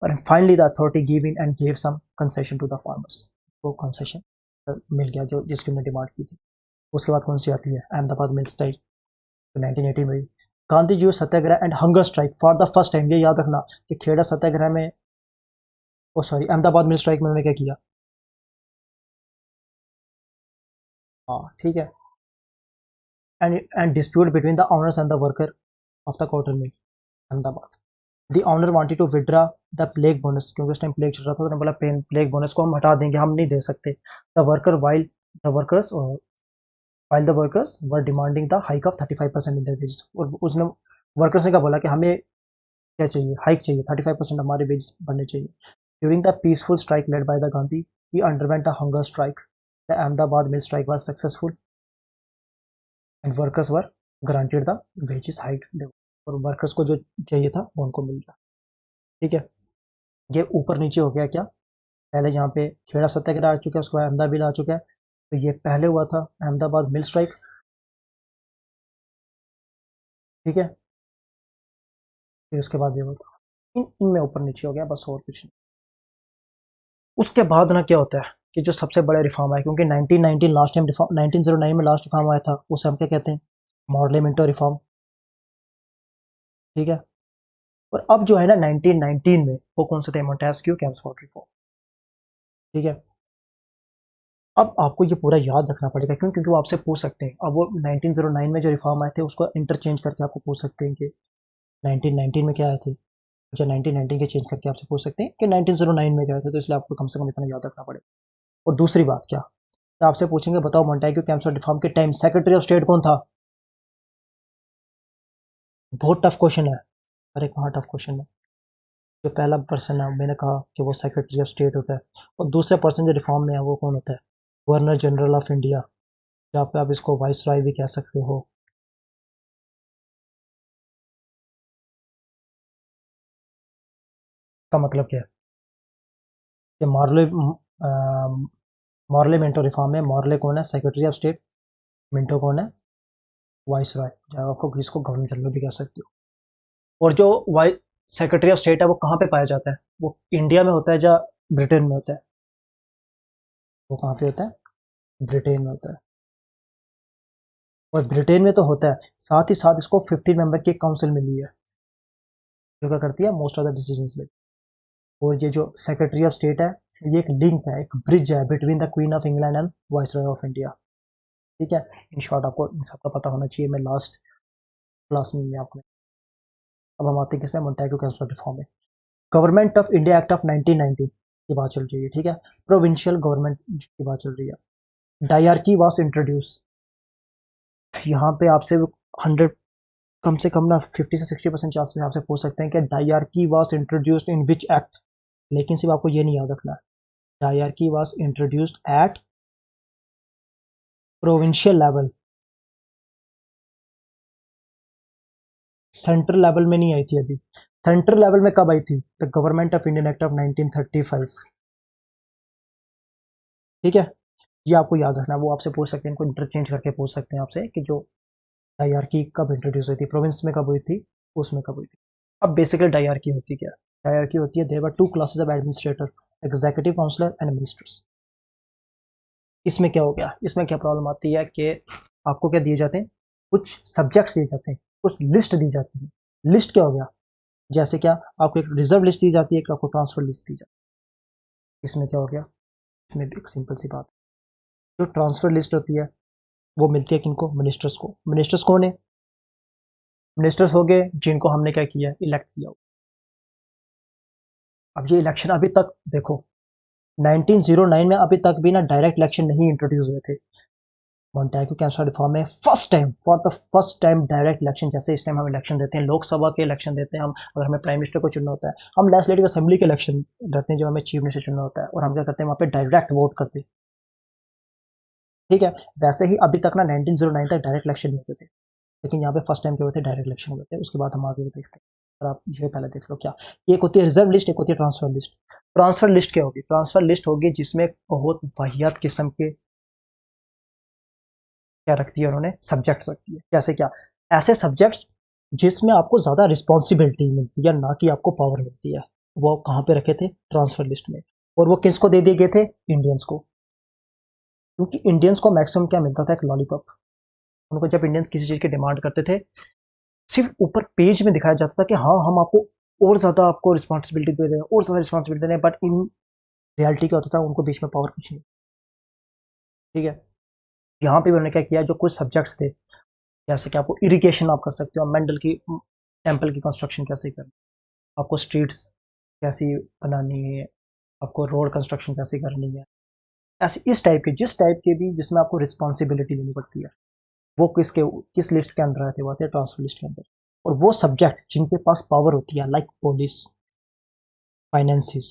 और finally the authority give in and give some concession to the farmers. वो कंसेशन मिल गया जो जिसकी उन्होंने डिमांड की थी। उसके बाद कौन सी आती है, अहमदाबाद मिल स्ट्राइक, तो 1980 में Gandhi ji satyagraha and hunger strike for the first time. ये याद रखना कि खेड़ा सत्याग्रह में, oh sorry, Ahmedabad mill strike में उन्होंने क्या किया, हाँ ठीक है, and dispute between the owners and the worker of the cotton mill Ahmedabad. The owner wanted to withdraw the plague bonus, क्योंकि उस टाइम प्लेग चल रहा था, तो उन्होंने बोला प्लेग बोनस को हम हटा देंगे, हम नहीं दे सकते। The worker while the workers were demanding the hike of 35% in their wages. और उसने वर्कर्स ने क्या बोला कि हमें क्या चाहिए, हाइक चाहिए, 35% हमारे वेजेस बढ़ने चाहिए। During the peaceful strike lead by the Gandhi he underwent a hunger strike. The Ahmedabad mill strike was successful and workers were granted the wages hike. और वर्कर्स को जो चाहिए था वो उनको मिल गया, ठीक है। ये ऊपर नीचे हो गया क्या, पहले यहाँ पे खेड़ा सत्याग्रह आ चुका है, उसके बाद अहमदाबाद आ चुका है, तो ये पहले हुआ था अहमदाबाद मिल स्ट्राइक, ठीक है। फिर उसके बाद ये हुआ था, इनमें ऊपर नीचे हो गया, बस और कुछ नहीं। उसके बाद ना क्या होता है कि जो सबसे बड़े रिफॉर्म आए, क्योंकि 1919 लास्ट टाइम रिफॉर्म, 1909 में लास्ट रिफॉर्म आया था, उसे हम क्या कहते हैं, मॉडलेमेंटो रिफॉर्म, ठीक है। और अब जो है ना 1919 में, वो कौन सा थे, मोंटेस्क्यू कैम्सफोर्ड रिफॉर्म, ठीक है। अब आपको ये पूरा याद रखना पड़ेगा, क्यों, क्योंकि वो आपसे पूछ सकते हैं। अब वो 1909 में जो रिफॉर्म आए थे उसको इंटरचेंज करके आपको पूछ सकते हैं कि 1919 में क्या आए थे, अच्छा 1919 के चेंज करके आपसे पूछ सकते हैं कि 1909 में क्या आए थे, तो इसलिए आपको कम से कम इतना याद रखना पड़ेगा। और दूसरी बात क्या, तो आपसे पूछेंगे बताओ मोंटेग्यू कैम्पसफोर्ड रिफॉर्म के टाइम सेक्रेटरी ऑफ स्टेट कौन था, बहुत टफ क्वेश्चन है, अरे कहाँ टफ क्वेश्चन है। जो पहला पर्सन है, मैंने कहा कि वो सेक्रेटरी ऑफ स्टेट होता है, और दूसरा पर्सन जो रिफॉर्म में है वो कौन होता है, गवर्नर जनरल ऑफ इंडिया, जहाँ पे आप इसको वाइस रॉय भी कह सकते हो। का मतलब क्या है कि मॉर्ले मिंटो रिफॉर्म में मॉर्ले कौन है, सेक्रेटरी ऑफ स्टेट, मिंटो कौन है, वाइस रॉय, जहाँ आपको इसको गवर्नर जनरल भी कह सकते हो। और जो वाइस सेक्रेटरी ऑफ स्टेट है वो कहाँ पे पाया जाता है, वो इंडिया में होता है या ब्रिटेन में होता है, वो कहाँ पे होता है, ब्रिटेन में होता है। और ब्रिटेन में तो होता है, साथ ही साथ इसको 15 मेंबर की काउंसिल मिली है जो क्या करती है मोस्ट ऑफ द डिसीजंस में। और ये जो सेक्रेटरी ऑफ स्टेट है, ये एक लिंक है, एक ब्रिज है between the queen of England and viceroy of India. ठीक है, इन शॉर्ट आपको इन सबका पता होना चाहिए, मैं लास्ट क्लास में आपको। अब हम आते हैं किसमें, मोंटेगू कैंसलर रिफॉर्म में। Government of India act of 1990 की बात चल रही है, ठीक है। प्रोविंशियल गवर्नमेंट की बात चल रही है। डायरकी वाज इंट्रोड्यूस, यहाँ पे आपसे 100 कम से कम ना 50 से 60% चांसेस आपसे पूछ सकते हैं कि dyarchy was introduced in which act. लेकिन सिर्फ आपको ये नहीं याद रखना, dyarchy was introduced at provincial level, central level में नहीं आई थी अभी। सेंट्रल लेवल में कब आई थी, the government of Indian act of 1935। ठीक है, ये आपको याद रखना, वो आपसे पूछ सकते हैं, इनको इंटरचेंज करके पूछ सकते हैं आपसे कि जो डायरकी कब इंट्रोड्यूस हुई थी, प्रोविंस में कब हुई थी, उसमें कब हुई थी। अब बेसिकली डायरकी होती क्या है, डायरकी होती है there were two classes of administrator, executive councillor and ministers. इसमें क्या हो गया, इसमें क्या प्रॉब्लम आती है कि आपको क्या दिए जाते हैं, कुछ सब्जेक्ट्स दिए जाते हैं, कुछ लिस्ट दी जाती है। लिस्ट क्या हो गया, जैसे क्या आपको एक रिजर्व लिस्ट दी जाती है, एक आपको ट्रांसफर लिस्ट दी जाती है। इसमें क्या हो गया, इसमें एक सिंपल सी बात, जो ट्रांसफर लिस्ट होती है वो मिलती है किनको, मिनिस्टर्स को। मिनिस्टर्स कौन है, मिनिस्टर्स हो गए जिनको हमने क्या किया, इलेक्ट किया। अब ये इलेक्शन अभी तक देखो, 1909 में अभी तक भी ना डायरेक्ट इलेक्शन नहीं इंट्रोड्यूस हुए थे। मोंटेगू कैंसलर रिफॉर्म में first time, for the first time direct election, जैसे इस टाइम हम इलेक्शन देते हैं, लोकसभा के इलेक्शन देते हैं हम, अगर हमें प्राइम मिनिस्टर को चुनना होता है, हम लेजिस्लेटिव असेंबली के इलेक्शन देते हैं जब हमें चीफ मिनिस्टर चुनना होता है, और हम क्या करते हैं वहाँ पे डायरेक्ट वोट करते हैं। ठीक है, वैसे ही अभी तक ना 1909 तक डायरेक्ट इलेक्शन नहीं होते थे, लेकिन यहाँ पे फर्स्ट टाइम क्या होते हैं, डायरेक्ट इलेक्शन होते हैं। उसके बाद हम आगे देखते हैं, और आप ये पहले देख लो क्या, एक होती है रिजर्व लिस्ट, एक होती है ट्रांसफर लिस्ट। ट्रांसफर लिस्ट क्या होगी, ट्रांसफर लिस्ट होगी जिसमें बहुत वाहियात किस्म के क्या रखती है उन्होंने, सब्जेक्ट्स रखती है। जैसे क्या, ऐसे सब्जेक्ट्स जिसमें आपको ज्यादा रिस्पॉन्सिबिलिटी मिलती है, ना कि आपको पावर मिलती है, वो कहाँ पे रखे थे, ट्रांसफर लिस्ट में। और वो किसको दे दिए गए थे, इंडियंस को। क्योंकि इंडियंस को मैक्सिमम क्या मिलता था, एक लॉलीपॉप। उनको जब इंडियंस किसी चीज की डिमांड करते थे, सिर्फ ऊपर पेज में दिखाया जाता था कि हाँ हम आपको और ज्यादा आपको रिस्पॉन्सिबिलिटी दे रहे हैं, और ज्यादा रिस्पॉन्सिबिलिटी दे रहे हैं, बट इन रियलिटी क्या होता था, उनको बीच में पावर कुछ नहीं। ठीक है, यहाँ पे भी उन्होंने क्या किया, जो कुछ सब्जेक्ट्स थे, जैसे कि आपको इरिगेशन आप कर सकते हो, मेंडल की टेम्पल की कंस्ट्रक्शन कैसे करनी, आपको स्ट्रीट्स कैसी बनानी है, आपको रोड कंस्ट्रक्शन कैसे करनी है, ऐसे इस टाइप के, जिस टाइप के भी जिसमें आपको रिस्पॉन्सिबिलिटी लेनी पड़ती है, वो किस लिस्ट के अंदर आते, वो आते हैं ट्रांसफर लिस्ट के अंदर। और वो सब्जेक्ट जिनके पास पावर होती है, लाइक पुलिस, फाइनेंसिस,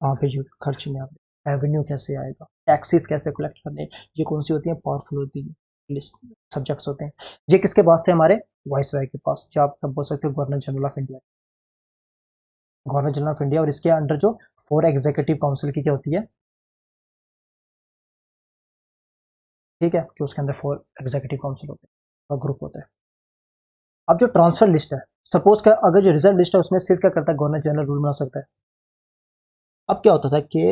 वहाँ पे जो खर्च में आते, रेवेन्यू कैसे आएगा, टैक्सेस कैसे कलेक्ट करने, ये कौन सी होती है, पावरफुल होती है लिस्ट सब्जेक्ट्स होते हैं। ये किसके पास थे, हमारे वाइस राय के पास, जो आप तब बोल सकते हो governor general of India. Governor general of India, और इसके अंडर जो 4 एग्जीक्यूटिव काउंसिल की क्या होती है, ठीक है, जो उसके अंदर 4 एग्जीक्यूटिव काउंसिल होते हैं और ग्रुप होता है। अब जो ट्रांसफर लिस्ट है, सपोज का अगर जो रिजर्व लिस्ट है उसमें सिर्फ क्या करता है, गवर्नर जनरल रूल बना सकता है। अब क्या होता था कि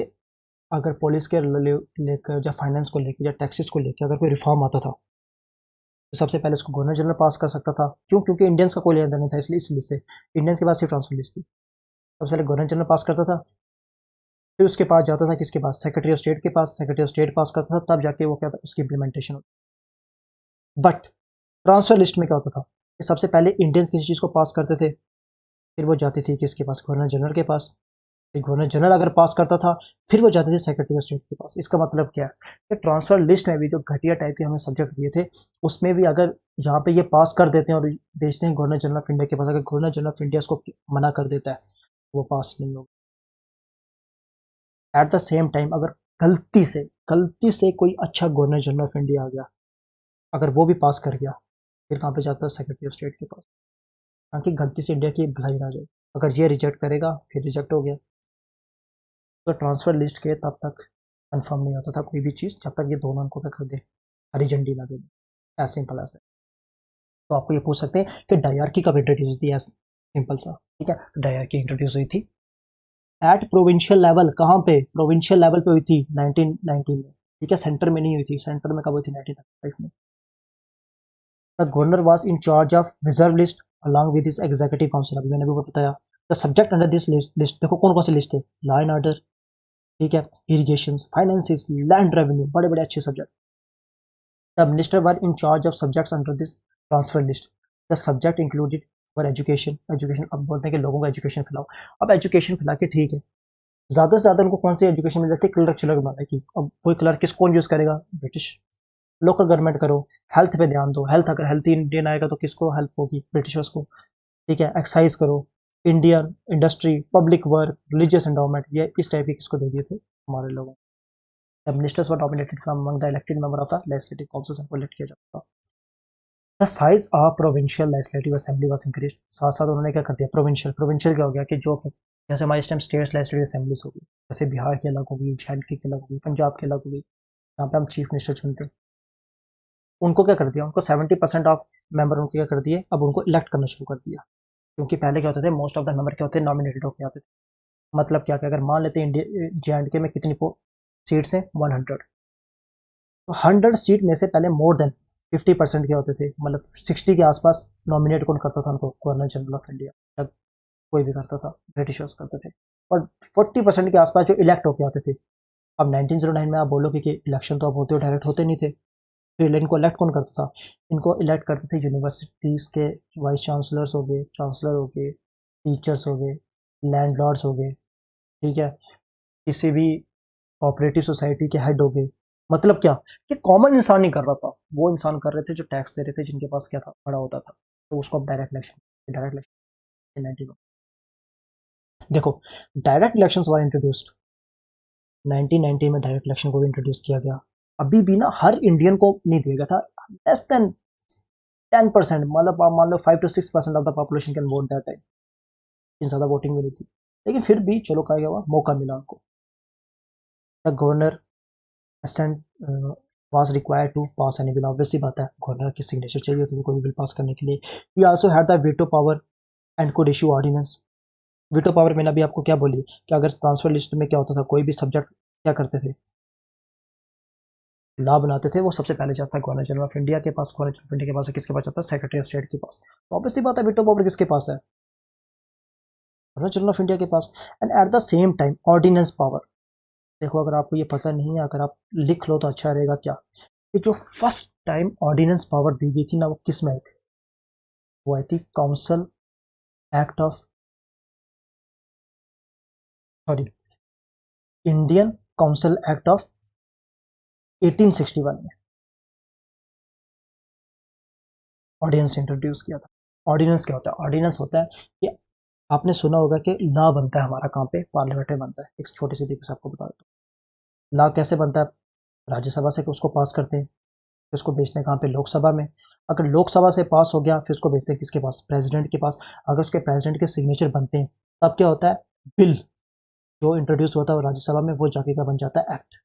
अगर पुलिस के लेकर या फाइनेंस को लेकर या टैक्सेस को लेकर अगर कोई रिफॉर्म आता था, तो सबसे पहले उसको गवर्नर जनरल पास कर सकता था। क्यों, क्योंकि इंडियंस का कोई लेना देना नहीं था, इसलिए इस लिस्ट से इंडियंस के पास सिर्फ ट्रांसफर लिस्ट थी। सबसे पहले गवर्नर जनरल पास करता था, फिर उसके पास जाता था किसके पास, सेक्रेटरी ऑफ स्टेट के पास, सेक्रेटरी ऑफ स्टेट पास करता था, तब जाके वो क्या था, उसकी इंप्लीमेंटेशन होती। बट ट्रांसफर लिस्ट में क्या होता था कि सबसे पहले इंडियंस किसी चीज़ को पास करते थे, फिर वो जाती थी किसके पास, गवर्नर जनरल के पास, फिर गवर्नर जनरल अगर पास करता था, फिर वो जाते थे सेक्रेटरी ऑफ स्टेट के पास। इसका मतलब क्या है कि ट्रांसफर लिस्ट में भी जो घटिया टाइप के हमें सब्जेक्ट दिए थे, उसमें भी अगर यहाँ पे ये पास कर देते हैं और भेजते हैं गवर्नर जनरल ऑफ इंडिया के पास, अगर गवर्नर जनरल ऑफ इंडिया उसको मना कर देता है, वो पास नहीं होगा। एट द सेम टाइम अगर गलती से गलती से कोई अच्छा गवर्नर जनरल ऑफ इंडिया आ गया, अगर वो भी पास कर गया, फिर कहाँ पे जाता है? सेक्रेटरी ऑफ स्टेट के पास, ताकि गलती से इंडिया की भलाई ना जाए। अगर ये रिजेक्ट करेगा फिर रिजेक्ट हो गया। तो ट्रांसफर लिस्ट के तब तक कंफर्म नहीं होता था कोई भी चीज़ जब तक ये दोनों उनको कर दे, हरी झंडी ना दे, एज सिंपल एज। तो आपको ये पूछ सकते हैं कि डायरकी कब इंट्रोड्यूस हुई थी? एज सिंपल सा, ठीक है। डायरकी इंट्रोड्यूस हुई थी एट प्रोविंशियल लेवल। कहाँ पे? प्रोविंशियल लेवल पे हुई थी 1919 में, ठीक है। सेंटर में नहीं हुई थी। सेंटर में कब हुई थी? 1935 में। The governor was in charge of reserve list along with his executive council. अभी मैंने भी बताया। The subject under this list देखो कौन कौन सी लिस्ट है। लॉ एंड ऑर्डर, ठीक है, इरिगेशन, फाइनेंसिस, लैंड रेवेन्यू, बड़े बड़े अच्छे subject. The minister were in charge of subjects under this transfer list. The subject included for education. Education, अब बोलते हैं कि लोगों को एजुकेशन खिलाओ। अब एजुकेशन खिला के ठीक है, ज़्यादा से ज़्यादा उनको कौन सी एजुकेशन मिल जाती है? क्लर्क चिलर बनाने की। अब वही क्लर्क किस कौन यूज़ करेगा? ब्रिटिश। लोकल गवर्नमेंट करो, हेल्थ पे ध्यान दो। हेल्थ, अगर हेल्थ इंडियन आएगा तो किसको हेल्प होगी? ब्रिटिशर्स को, ठीक है। एक्साइज करो, Indian industry, public work, religious endowment, ये इस टाइप के किसको दे दिए थे? हमारे लोगों। The ministers were nominated from among the elected member of the legislative council. सबको इलेक्ट किया जाता था। The size of provincial legislative assembly was increased. साथ साथ उन्होंने क्या कर दिया? प्रोविंशियल, प्रोविंशियल क्या हो गया कि जो जैसे हमारे इस टाइम स्टेट्स लेजिस्लेटिव असेंबलीज होगी, जैसे बिहार की अलग होगी, झारखंड की अलग होगी, पंजाब की अलग होगी, यहाँ पे हम चीफ मिनिस्टर चुनते हैं। उनको क्या कर दिया? उनको 70% ऑफ मेंबर उनको क्या कर दिए? अब उनको इलेक्ट करना शुरू कर दिया। क्योंकि पहले क्या होते थे? मोस्ट ऑफ द मेंबर क्या होते हैं? नॉमिनेटेड होकर आते थे। मतलब क्या, अगर मान लेते हैं इंडिया जे में कितनी सीट्स हैं? 100। तो 100 सीट में से पहले मोर देन 50% क्या होते थे? मतलब 60 के आसपास नॉमिनेट कौन करता था उनको? गवर्नर जनरल ऑफ इंडिया, तब कोई भी करता था, ब्रिटिशर्स करते थे। और 40% के आसपास जो इलेक्ट होके आते थे। अब 1909 में आप बोलोगे कि इलेक्शन तो अब होते हो, डायरेक्ट होते नहीं थे। तो इनको इलेक्ट कौन करता था? इनको इलेक्ट करते थे यूनिवर्सिटीज़ के वाइस चांसलर्स हो गए, चांसलर हो गए, टीचर्स हो गए, लैंडलॉर्ड्स हो गए, ठीक है, किसी भी कोऑपरेटिव सोसाइटी के हेड हो गए। मतलब क्या कि कॉमन इंसान नहीं कर रहा था, वो इंसान कर रहे थे जो टैक्स दे रहे थे, जिनके पास क्या था? बड़ा होता था। तो उसको अब डायरेक्ट इलेक्शन 19 देखो, डायरेक्ट इलेक्शंस वर इंट्रोड्यूस्ड 1990 में। डायरेक्ट इलेक्शन को भी इंट्रोड्यूस किया गया। अभी भी ना हर इंडियन को नहीं दिया गया था। लेस देन 10%, मतलब आप मान लो 5 to 6% of the population can vote that time. इतनी ज़्यादा वोटिंग भी नहीं थी, लेकिन फिर भी चलो क्या हुआ, मौका मिला उनको। The governor assent was required to pass any bill। Obvious सी बात है, गवर्नर की सिग्नेचर चाहिए होती थी कोई बिल पास करने के लिए। He also had the veto power and could issue ordinance. Veto power मैंने अभी आपको क्या बोली कि अगर ट्रांसफर लिस्ट में क्या होता था, कोई भी सब्जेक्ट क्या करते थे? लॉ बनाते थे, वो सबसे पहले जाता है गवर्नर जनरल ऑफ इंडिया के पास। गवर्नर जनरल ऑफ इंडिया के पास किसके पास जाता है? सेक्रेटरी ऑफ स्टेट के पास। तो ऑब्वियस सी बात है, वीटो पावर किसके पास है? गवर्नर जनरल ऑफ इंडिया के पास। And at the same time ordinance power. देखो, अगर आपको ये पता नहीं है, अगर आप लिख लो तो अच्छा रहेगा। क्या कि जो फर्स्ट टाइम ऑर्डिनेंस पावर दी गई थी ना, वो किस में आई थी? वो आई थी council act of, sorry, Indian council act of 1861 में ऑर्डिनेंस इंट्रोड्यूस किया था। ऑर्डिनेंस क्या होता है? ऑर्डिनेंस होता है कि आपने सुना होगा कि लॉ बनता है हमारा कहाँ पे? पार्लियामेंट में बनता है। एक छोटी सी तरीके से आपको बता देता हूँ। लॉ कैसे बनता है? राज्यसभा से उसको पास करते हैं, फिर उसको भेजते हैं कहाँ पे? लोकसभा में। अगर लोकसभा से पास हो गया, फिर उसको भेजते हैं किसके पास? प्रेसिडेंट के पास। अगर उसके प्रेसिडेंट के सिग्नेचर बनते हैं, तब क्या होता है? बिल जो इंट्रोड्यूस होता है राज्यसभा में, वो जाके क्या बन जाता है? एक्ट।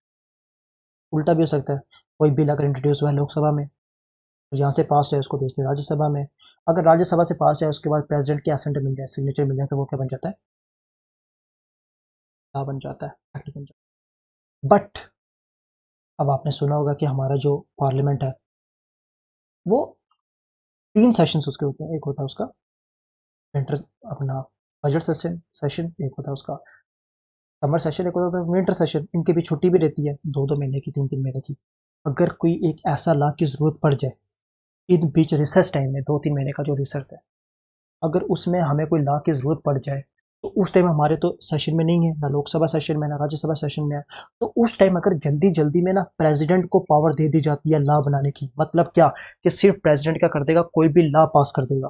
उल्टा भी हो सकता है, कोई बिल अगर इंट्रोड्यूस हुआ है लोकसभा में, तो यहाँ से पास है, उसको भेजते हैं राज्यसभा में। अगर राज्यसभा से पास है, उसके बाद प्रेसिडेंट के असेंट मिल जाए, सिग्नेचर मिल जाए, तो वो क्या बन जाता है? लॉ बन जाता है, एक्ट बन जाता है। बट अब आपने सुना होगा कि हमारा जो पार्लियामेंट है, वो 3 सेशंस उसके होते हैं। एक होता है उसका विंटर, अपना बजट सेशन सेशन, एक होता है उसका समर सेशन, एक होता है विंटर सेशन। इनके भी छुट्टी भी रहती है, 2-2 महीने की, 3-3 महीने की। अगर कोई एक ऐसा लॉ की ज़रूरत पड़ जाए इन बीच रिसर्च टाइम में, 2-3 महीने का जो रिसर्च है, अगर उसमें हमें कोई लॉ की ज़रूरत पड़ जाए, तो उस टाइम हमारे तो सेशन में नहीं है, ना लोकसभा सेशन में, ना राज्यसभा सेशन में है। तो उस टाइम अगर जल्दी जल्दी में ना प्रेसिडेंट को पावर दे दी जाती है लॉ बनाने की। मतलब क्या कि सिर्फ प्रेसिडेंट क्या कर देगा? कोई भी लॉ पास कर देगा।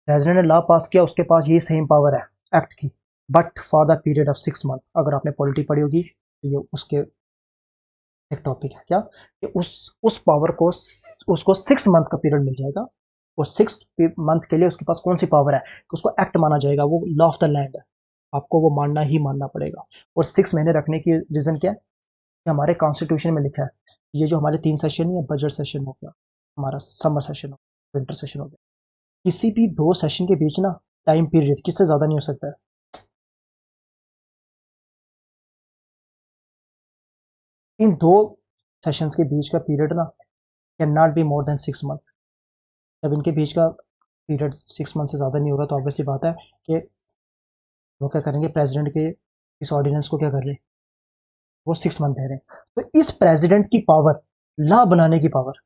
प्रेसिडेंट ने लॉ पास किया, उसके पास ये सेम पावर है एक्ट की, but for the period of 6 month. अगर आपने पॉलिटी पढ़ी होगी तो ये उसके एक टॉपिक है क्या कि उस पावर को उसको 6 मंथ का पीरियड मिल जाएगा, और 6 मंथ के लिए उसके पास कौन सी पावर है कि उसको एक्ट माना जाएगा, वो लॉ ऑफ द लैंड है, आपको वो मानना ही मानना पड़ेगा। और 6 महीने रखने की रीजन क्या है कि हमारे कॉन्स्टिट्यूशन में लिखा है ये जो हमारे 3 सेशन नहीं है, बजट सेशन हो गया, हमारा समर सेशन हो गया, विंटर सेशन हो गया, किसी भी 2 सेशन के बीच ना टाइम पीरियड किससे ज्यादा नहीं हो सकता है। इन 2 सेशंस के बीच का पीरियड ना can not be more than 6 month. जब इनके बीच का पीरियड 6 मंथ से ज़्यादा नहीं होगा तो ऑब्वियसली बात है कि वो क्या करेंगे, प्रेसिडेंट के इस ऑर्डिनेंस को क्या कर रहे हैं, वो 6 मंथ दे रहे हैं। तो इस प्रेसिडेंट की पावर, लॉ बनाने की पावर,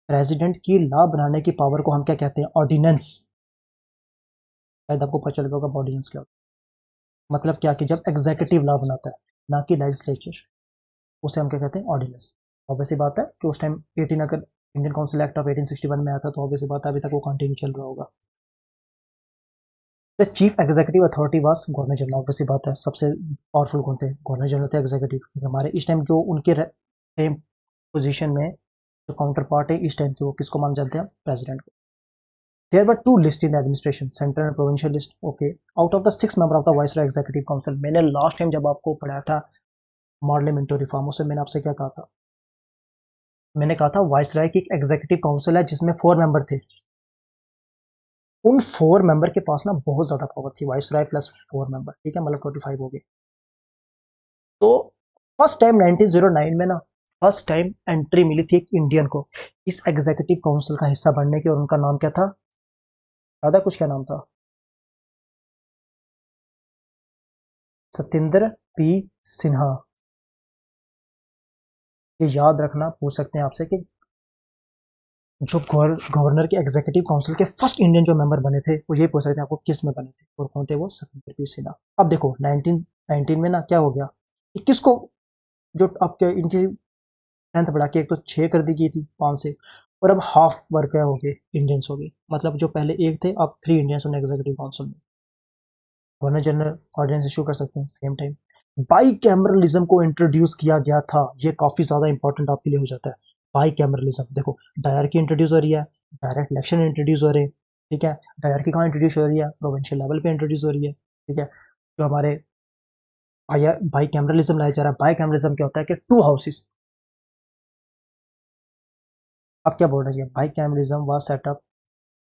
प्रेसिडेंट की लॉ बनाने की पावर को हम क्या कहते हैं, ऑर्डिनेंस। शायद आपको पता चल गया होगा ऑर्डिनेंस क्या होता है। मतलब क्या कि जब एग्जीक्यूटिव लॉ बनाता है ना कि लेजिस्लेचर, उसे हम क्या कहते हैं, ऑर्डिनेंस। ऑब्वियसली बात है कि उस टाइम 18 अगर इंडियन काउंसिल एक्ट ऑफ 1861 में आया था तो ऑब्वियसली बात है अभी तक वो कंटिन्यू चल रहा होगा। The chief executive authority was governor general. Obviously बात है सबसे पावरफुल कौन थे, गवर्नर जनरल थे एग्जीक्यूटिव। हमारे इस टाइम जो उनके सेम पोजीशन में जो काउंटर पार्ट है इस टाइम के, वो किसको मान जाते हैं, प्रेसिडेंट को। There were 2 list in the administration, central and provincial list. Okay, out of the 6 member of the viceroy executive council. मैंने लास्ट टाइम जब आपको पढ़ाया था मॉडल मिंटो रिफॉर्म, उससे मैंने आपसे क्या कहा था, मैंने कहा था वाइसरॉय की एक एग्जीक्यूटिव काउंसिल है जिसमें 4 मेंबर थे। उन 4 मेंबर के पास ना बहुत ज्यादा पावर थी, वाइसरॉय प्लस 4 मेंबर, ठीक है, मतलब 25 हो गए। तो फर्स्ट टाइम 1909 में ना, फर्स्ट टाइम एंट्री मिली थी एक इंडियन को इस एग्जीक्यूटिव काउंसिल का हिस्सा बनने की, और उनका नाम क्या था, दादा कुछ क्या नाम था, सत्येंद्र पी सिन्हा। ये याद रखना, पूछ सकते हैं आपसे कि जो गवर्नर के एग्जीक्यूटिव काउंसिल के फर्स्ट इंडियन जो मेंबर बने थे, वो ये पूछ सकते हैं आपको किस में बने थे, और कौन थे वो, सत्येंद्र पी सिन्हा। अब देखो 1919 में ना क्या हो गया, 21 को जो आपके इनकी स्ट्रेंथ बढ़ा के एक तो 6 कर दी गई थी 5 से, और अब हाफ वर्क हो गए, इंडियंस हो गए, मतलब जो पहले एक थे अब 3 इंडियंस उन्हें एग्जीक्यूटिव काउंसिल में। गवर्नर जनरल ऑर्डिनेंस इशू कर सकते हैं सेम टाइम। बाई कैमरलिज्म को इंट्रोड्यूस किया गया था, ये काफी ज्यादा इंपॉर्टेंट आपके लिए हो जाता है। बाई कैमरलिज्म देखो, डायरकी इंट्रोड्यूस हो रही है, डायरेक्ट इलेक्शन इंट्रोड्यूस हो रहे हैं, ठीक है। डायरकी कहाँ इंट्रोड्यूस हो रही है, प्रोविंशियल लेवल पे इंट्रोड्यूस हो रही है, ठीक है। जो हमारे आया बाई कैमरलिज्म लाया जा रहा है, बाई कैमरलिज्म क्या होता है कि 2 हाउसेस, अब क्या बोल रही है, by cameralism was set up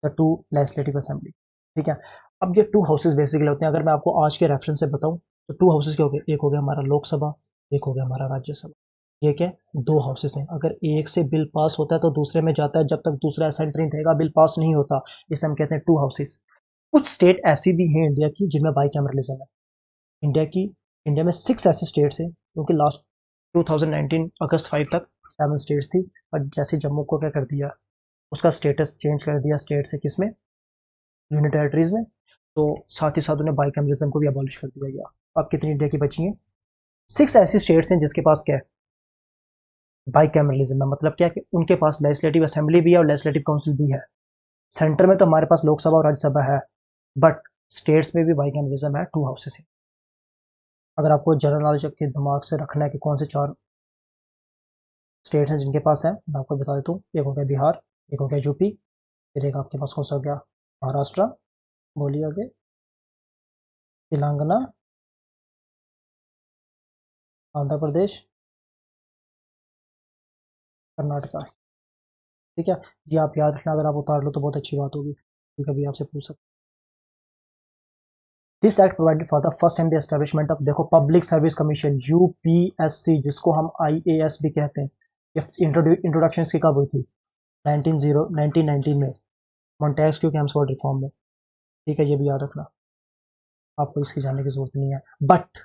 the 2 legislative assembly, ठीक है। अब ये 2 हाउसेस बेसिकली होते हैं, अगर मैं आपको आज के रेफरेंस से बताऊं तो 2 हाउसेस क्या हो गए, एक हो गया हमारा लोकसभा, एक हो गया हमारा राज्यसभा। ये क्या, 2 हाउसेस हैं। अगर एक से बिल पास होता है तो दूसरे में जाता है, जब तक दूसरा असेंट नहीं रहेगा बिल पास नहीं होता, इसे हम कहते हैं 2 हाउसेस। कुछ स्टेट ऐसी भी हैं इंडिया की जिनमें बाई कैमरलिज्म है। इंडिया की इंडिया में 6 ऐसे स्टेट्स हैं, क्योंकि लास्ट 2019 अगस्त 5 तक 7 स्टेट्स थी, और जैसे जम्मू को क्या कर दिया, उसका स्टेटस चेंज कर दिया स्टेट से किस में, यूनियन टेरिटरीज में। तो साथ ही साथ उन्हें बाइकैमरिज्म को भी अबॉलिश कर दिया गया। अब कितनी इंडिया की बची हैं, 6 ऐसी स्टेट्स हैं जिसके पास क्या है, बाइकैमरलिज्म। मतलब क्या है कि उनके पास लेजिस्लेटिव असेंबली भी है और लेजिस्लेटिव काउंसिल भी है। सेंटर में तो हमारे पास लोकसभा और राज्यसभा है, बट स्टेट्स में भी बाइकैमरलिज्म है, 2 हाउसेस है। अगर आपको जनरल नॉलेज के दिमाग से रखना है कि कौन से 4 स्टेट्स हैं जिनके पास है, मैं आपको बता देता हूँ। एक हो गया बिहार, एक हो गया यूपी, फिर एक आपके पास कौन सा हो गया, महाराष्ट्र, बोलिए आगे, तेलंगाना, आंध्र प्रदेश, कर्नाटका, ठीक है। ये आप याद रखना, अगर आप उतार लो तो बहुत अच्छी बात होगी, कभी आपसे पूछ सकते। This act provided for the first time the establishment of, देखो, पब्लिक सर्विस कमीशन, यूपीएससी, जिसको हम आईएएस भी कहते हैं। ये इंट्रोडक्शन इसकी कब हुई थी, 1919 में, मॉन्टेस्क्यू के हेम्सफोर्ड रिफॉर्म में, ठीक है। ये भी याद रखना, आपको इसकी जानने की जरूरत नहीं है, बट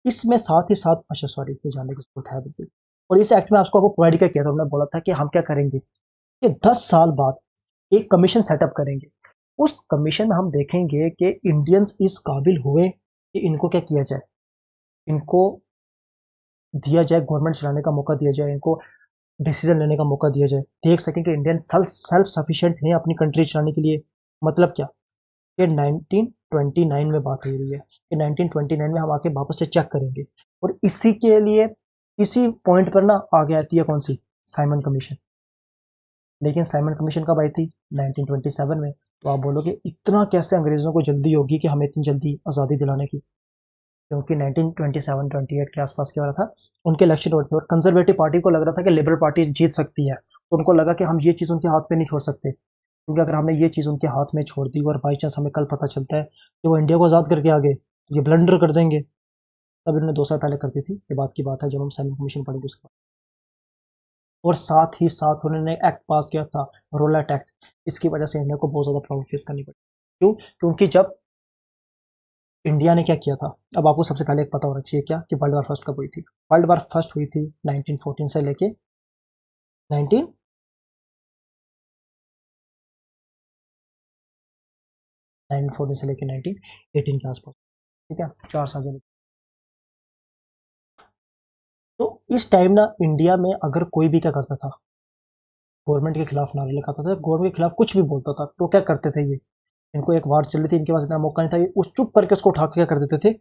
इसमें साथ ही साथ, अच्छा सॉरी, इसकी जानने की जरूरत है बिल्कुल। और इस एक्ट में आपको प्रोवाइड क्या किया था, हमने बोला था कि हम क्या करेंगे कि 10 साल बाद एक कमीशन सेटअप करेंगे। उस कमीशन में हम देखेंगे कि इंडियंस इस काबिल हुए कि इनको क्या किया जाए, इनको दिया जाए, गवर्नमेंट चलाने का मौका दिया जाए, इनको डिसीजन लेने का मौका दिया जाए, देख सकें कि इंडियन सेल्फ सफिशिएंट हैं अपनी कंट्री चलाने के लिए। मतलब क्या, ये 1929 में बात हो रही है कि 1929 में हम आके वापस से चेक करेंगे, और इसी के लिए इसी पॉइंट पर ना आगे आती है कौन सी, साइमन कमीशन। लेकिन साइमन कमीशन कब आई थी, 1927 में। तो आप बोलोगे इतना कैसे अंग्रेजों को जल्दी होगी कि हमें इतनी जल्दी आज़ादी दिलाने की, क्योंकि 1927-28 के आसपास क्या हो रहा था, उनके इलेक्शन हो रहे थे और कंजर्वेटिव पार्टी को लग रहा था कि लिबरल पार्टी जीत सकती है। तो उनको लगा कि हम ये चीज़ उनके हाथ पे नहीं छोड़ सकते, क्योंकि अगर हमने ये चीज़ उनके हाथ में छोड़ दी और बाई चांस हमें कल पता चलता है कि वो इंडिया को आज़ाद करके आ गए तो ये ब्लंडर कर देंगे। तब इन्होंने 2 साल पहले कर दी थी, ये बात की बात है जब हम साइमन कमीशन पढ़ेंगे उसके बाद। और साथ ही साथ उन्होंने एक्ट पास किया था, रोलैट एक्ट। इसकी वजह से इंडिया को बहुत ज़्यादा प्रॉब्लम फेस करनी पड़ी। क्यों? क्योंकि जब इंडिया ने क्या किया था, अब आपको सबसे पहले एक पता होना चाहिए क्या, कि वर्ल्ड वार फर्स्ट कब हुई थी। वर्ल्ड वार फर्स्ट हुई थी 1914 से लेके 19 1914 से लेके 1918 के आसपास, ठीक है, 4 साल जब। तो इस टाइम ना इंडिया में अगर कोई भी क्या करता था, गवर्नमेंट के खिलाफ नारे लगाता था, गवर्नमेंट के खिलाफ कुछ भी बोलता था, तो क्या करते थे ये, इनको एक वार चल रही थी, इनके पास इतना मौका नहीं था, ये उस चुप करके उसको उठा के क्या कर देते थे,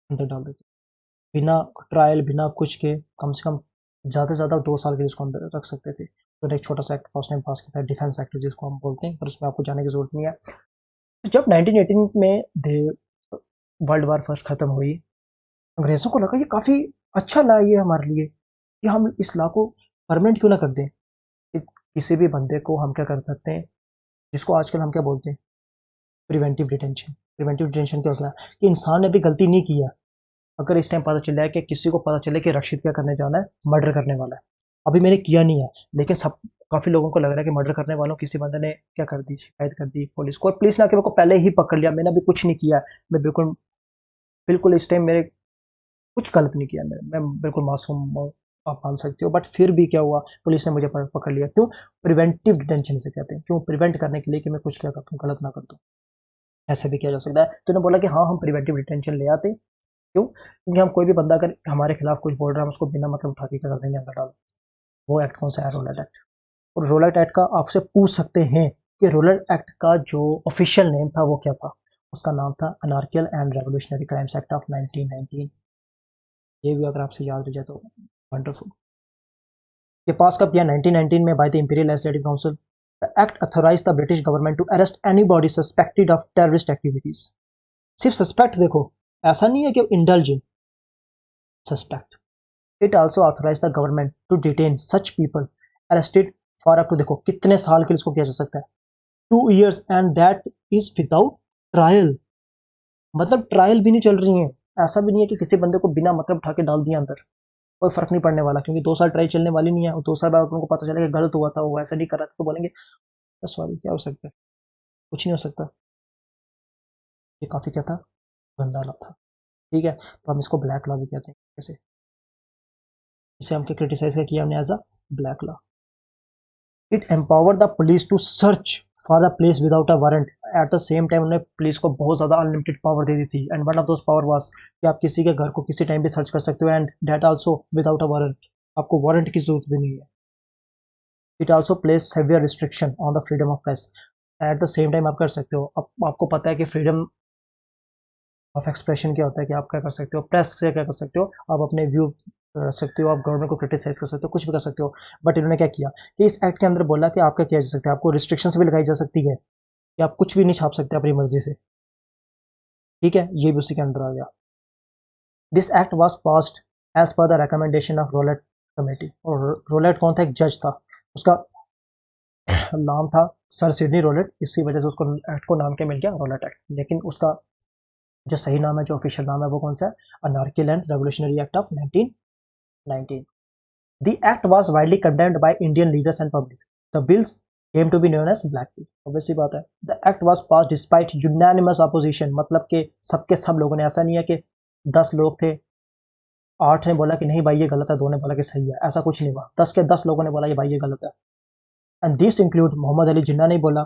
अंदर डाल देते, बिना ट्रायल बिना कुछ के। कम से कम ज़्यादा से ज़्यादा 2 साल के लिए इसको अंदर रख सकते थे। तो एक छोटा सा एक्ट उसने पास किया था, डिफेंस एक्ट जिसको हम बोलते हैं, पर उसमें आपको जाने की जरूरत नहीं है। तो जब 1918 में दे वर्ल्ड वार फर्स्ट खत्म हुई, अंग्रेजों को लगा ये काफ़ी अच्छा ला ये हमारे लिए, कि हम इस ला को परमानेंट क्यों ना कर दें, कि किसी भी बंदे को हम क्या कर सकते हैं, जिसको आजकल हम क्या बोलते हैं, प्रिवेंटिव डिटेंशन। प्रिवेंटिव डिटेंशन क्या होता है, कि इंसान ने भी गलती नहीं की है, अगर इस टाइम पता चला है कि किसी को पता चले कि रक्षित क्या करने जाना है, मर्डर करने वाला है, अभी मैंने किया नहीं है, लेकिन सब काफ़ी लोगों को लग रहा है कि मर्डर करने वालों किसी बंदे ने क्या कर दी, शिकायत कर दी पुलिस को, और पुलिस ने आके मेरे को पहले ही पकड़ लिया, मैंने अभी कुछ नहीं किया, मैं बिल्कुल बिल्कुल इस टाइम मेरे कुछ गलत नहीं किया, मैं बिल्कुल मासूम हूँ, आप मान सकते हो। बट फिर भी क्या हुआ, पुलिस ने मुझे पकड़ लिया। क्यों? प्रिवेंटिव डिटेंशन से कहते हैं, क्यों, प्रिवेंट करने के लिए कि मैं कुछ क्या करता हूँ, गलत ना कर दूँ, ऐसे भी किया जा सकता है। तो उन्होंने बोला कि हाँ हम प्रिवेंटिव डिटेंशन ले आते। क्यों? क्योंकि हम कोई भी बंदा अगर हमारे खिलाफ कुछ बोल रहा है, हम उसको बिना मतलब उठा के क्या कर देंगे, अंदर डाल। वो एक्ट कौन सा है, रोलैट एक्ट। और रोलैट एक्ट का आपसे पूछ सकते हैं कि रोलैट एक्ट का जो ऑफिशियल नेम था वो क्या था, उसका नाम था anarchical and revolutionary crimes act of 1919। ये भी अगर आपसे याद रह जाए तो वंडरफुल। ये पास कब किया, 1919 में, by the imperial legislative council. The act authorise the British government to arrest anybody suspected of terrorist activities. सिर्फ सस्पेक्ट देखो, ऐसा नहीं है कि indulge in, suspect. It also authorise the government to detain such people arrested for up to, देखो कितने साल के लिए इसको किया जा सकता है, 2 years, and that is without trial. मतलब ट्रायल भी नहीं चल रही है, ऐसा भी नहीं है कि किसी बंदे को बिना मतलब उठा के डाल दिया अंदर, कोई फर्क नहीं पड़ने वाला, क्योंकि 2 साल ट्रायल चलने वाली नहीं है, और 2 साल बाद उनको पता चला कि गलत हुआ था, वो ऐसा नहीं कर रहा था, तो बोलेंगे सॉरी, क्या हो सकता है, कुछ नहीं हो सकता। ये काफ़ी क्या था, गंदा लॉ था, ठीक है। तो हम इसको ब्लैक लॉ भी कहते हैं, कैसे, इसे हम क्या क्रिटिसाइज किया हमने, as a black law. It empower the police to search for the place without a warrant. At the same time उन्होंने पुलिस को बहुत ज़्यादा अनलिमिटेड पावर दे दी थी, and one of those power was कि आप किसी के घर को किसी टाइम भी सर्च कर सकते हो, and that also without a warrant, आपको वारंट की जरूरत भी नहीं है। It also place severe restriction on the freedom of press. At the same time आप कर सकते हो, आपको पता है कि फ्रीडम ऑफ एक्सप्रेशन क्या होता है, कि आप क्या कर सकते हो, प्रेस से क्या कर सकते हो, आप अपने व्यू रख सकते हो, आप गवर्नमेंट को क्रिटिसाइज कर सकते हो, कुछ भी कर सकते हो। बट इन्होंने क्या किया, कि इस एक्ट के अंदर बोला कि आपका किया जा सकता है, आपको रिस्ट्रिक्शंस भी लगाई जा सकती है, कि आप कुछ भी नहीं छाप सकते अपनी मर्जी से, ठीक है, ये भी उसी के अंदर आ गया। This act was passed as per the recommendation of Rowlatt committee. और रोलेट कौन था, एक जज था, उसका नाम था सर सिडनी रोलेट, इसी वजह से उसको एक्ट को नाम क्या मिल गया, रोलेट एक्ट। लेकिन उसका जो सही नाम है, जो ऑफिशियल नाम है, वो कौन सा है, anarchical and revolutionary act of 1919। The act was widely condemned by Indian leaders and public. The bills came to be known as Black Bill. Obvious सी बात है। The act was passed despite unanimous opposition, मतलब कि सबके सब लोगों ने, ऐसा नहीं है कि 10 लोग थे, 8 ने बोला कि नहीं भाई ये गलत है, 2 ने बोला कि सही है, ऐसा कुछ नहीं हुआ, 10 के 10 लोगों ने बोला ये भाई ये गलत है। And this include Mohammad Ali Jinnah नहीं बोला,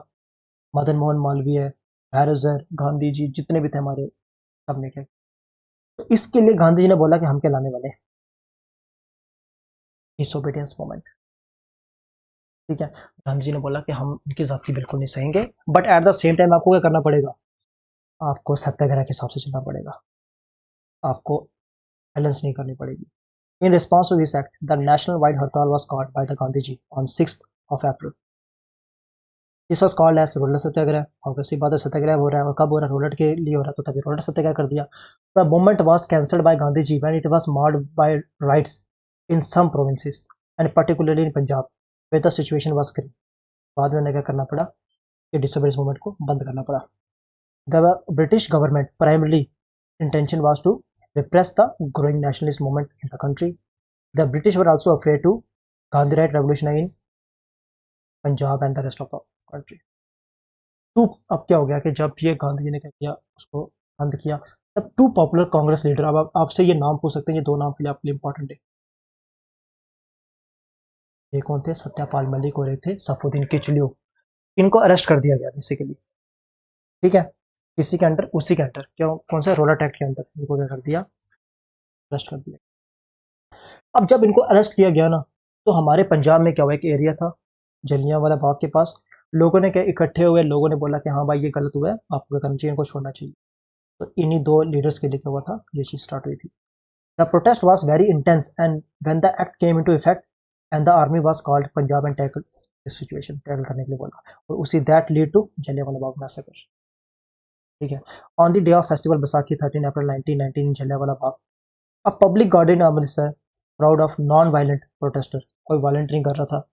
मदन मोहन मालवीय है, हैरजर, गांधी जी, जितने भी थे हमारे, सबने क्या, तो इसके लिए गांधी जी ने बोला कि हम क्या लाने वाले, डिसोबीडियंस मूवमेंट, ठीक है। गांधी जी ने बोला कि हम इनकी जाति बिल्कुल नहीं सहेंगे, but at the same time आपको क्या करना पड़ेगा, आपको सत्याग्रह के हिसाब से चलना पड़ेगा, आपको बैलेंस नहीं करनी पड़ेगी। In response to this act, the national wide hartal was called by the Gandhiji on 6th of April. This was called as roller Satyagraha. Obviously बात है सत्याग्रह हो रहा है और कब हो रहा है, रोलर के लिए हो रहा है, तो तभी रोलर सत्याग्रह कर दिया. The movement was cancelled by Gandhiji when it was marred by riots in some provinces and particularly in Punjab where the situation was grim. बाद में उन्हें क्या करना पड़ा कि डिसोबीडियंस मूवमेंट को बंद करना पड़ा. The British government primarily intention was to repress the growing nationalist movement in the country. The British were also afraid to Gandhite revolution in Punjab and the rest of the country. तो अब क्या हो गया कि जब ये गांधी जी ने क्या किया, उसको बंद किया, तब टू पॉपुलर कांग्रेस लीडर, अब आपसे ये नाम पूछ सकते हैं, ये दो नाम के लिए आपके लिए इंपॉर्टेंट है. ये कौन थे? सत्यपाल मलिक और एक थे सफुद्दीन किचलू. इनको अरेस्ट कर दिया गया बेसिकली. ठीक है, किसी के अंडर, उसी के अंडर, क्यों, कौन सा, रोलर एक्ट के अंडर इनको क्या कर दिया, अरेस्ट कर दिया. अब जब इनको अरेस्ट किया गया ना, तो हमारे पंजाब में क्या हुआ, एक एरिया था जलियांवाला बाग के पास, लोगों ने क्या इकट्ठे हुए, लोगों ने बोला कि हाँ भाई ये गलत हुआ है, आपको क्या करना चाहिए, इनको छोड़ना चाहिए. तो इन्हीं दो लीडर्स के लिए क्या हुआ था, ये चीज स्टार्ट हुई थी. The protest was very intense and when the act came into effect and the army was called Punjab and tackle this situation, tackle करने के लिए बोला, और उसी that lead to Jallianwala Bagh massacre. ठीक है. On the day of festival Baisakhi 13 April 1919 in Jallianwala Bagh, a public garden Amritsar crowd of non violent protester, कोई violent नहीं कर रहा था,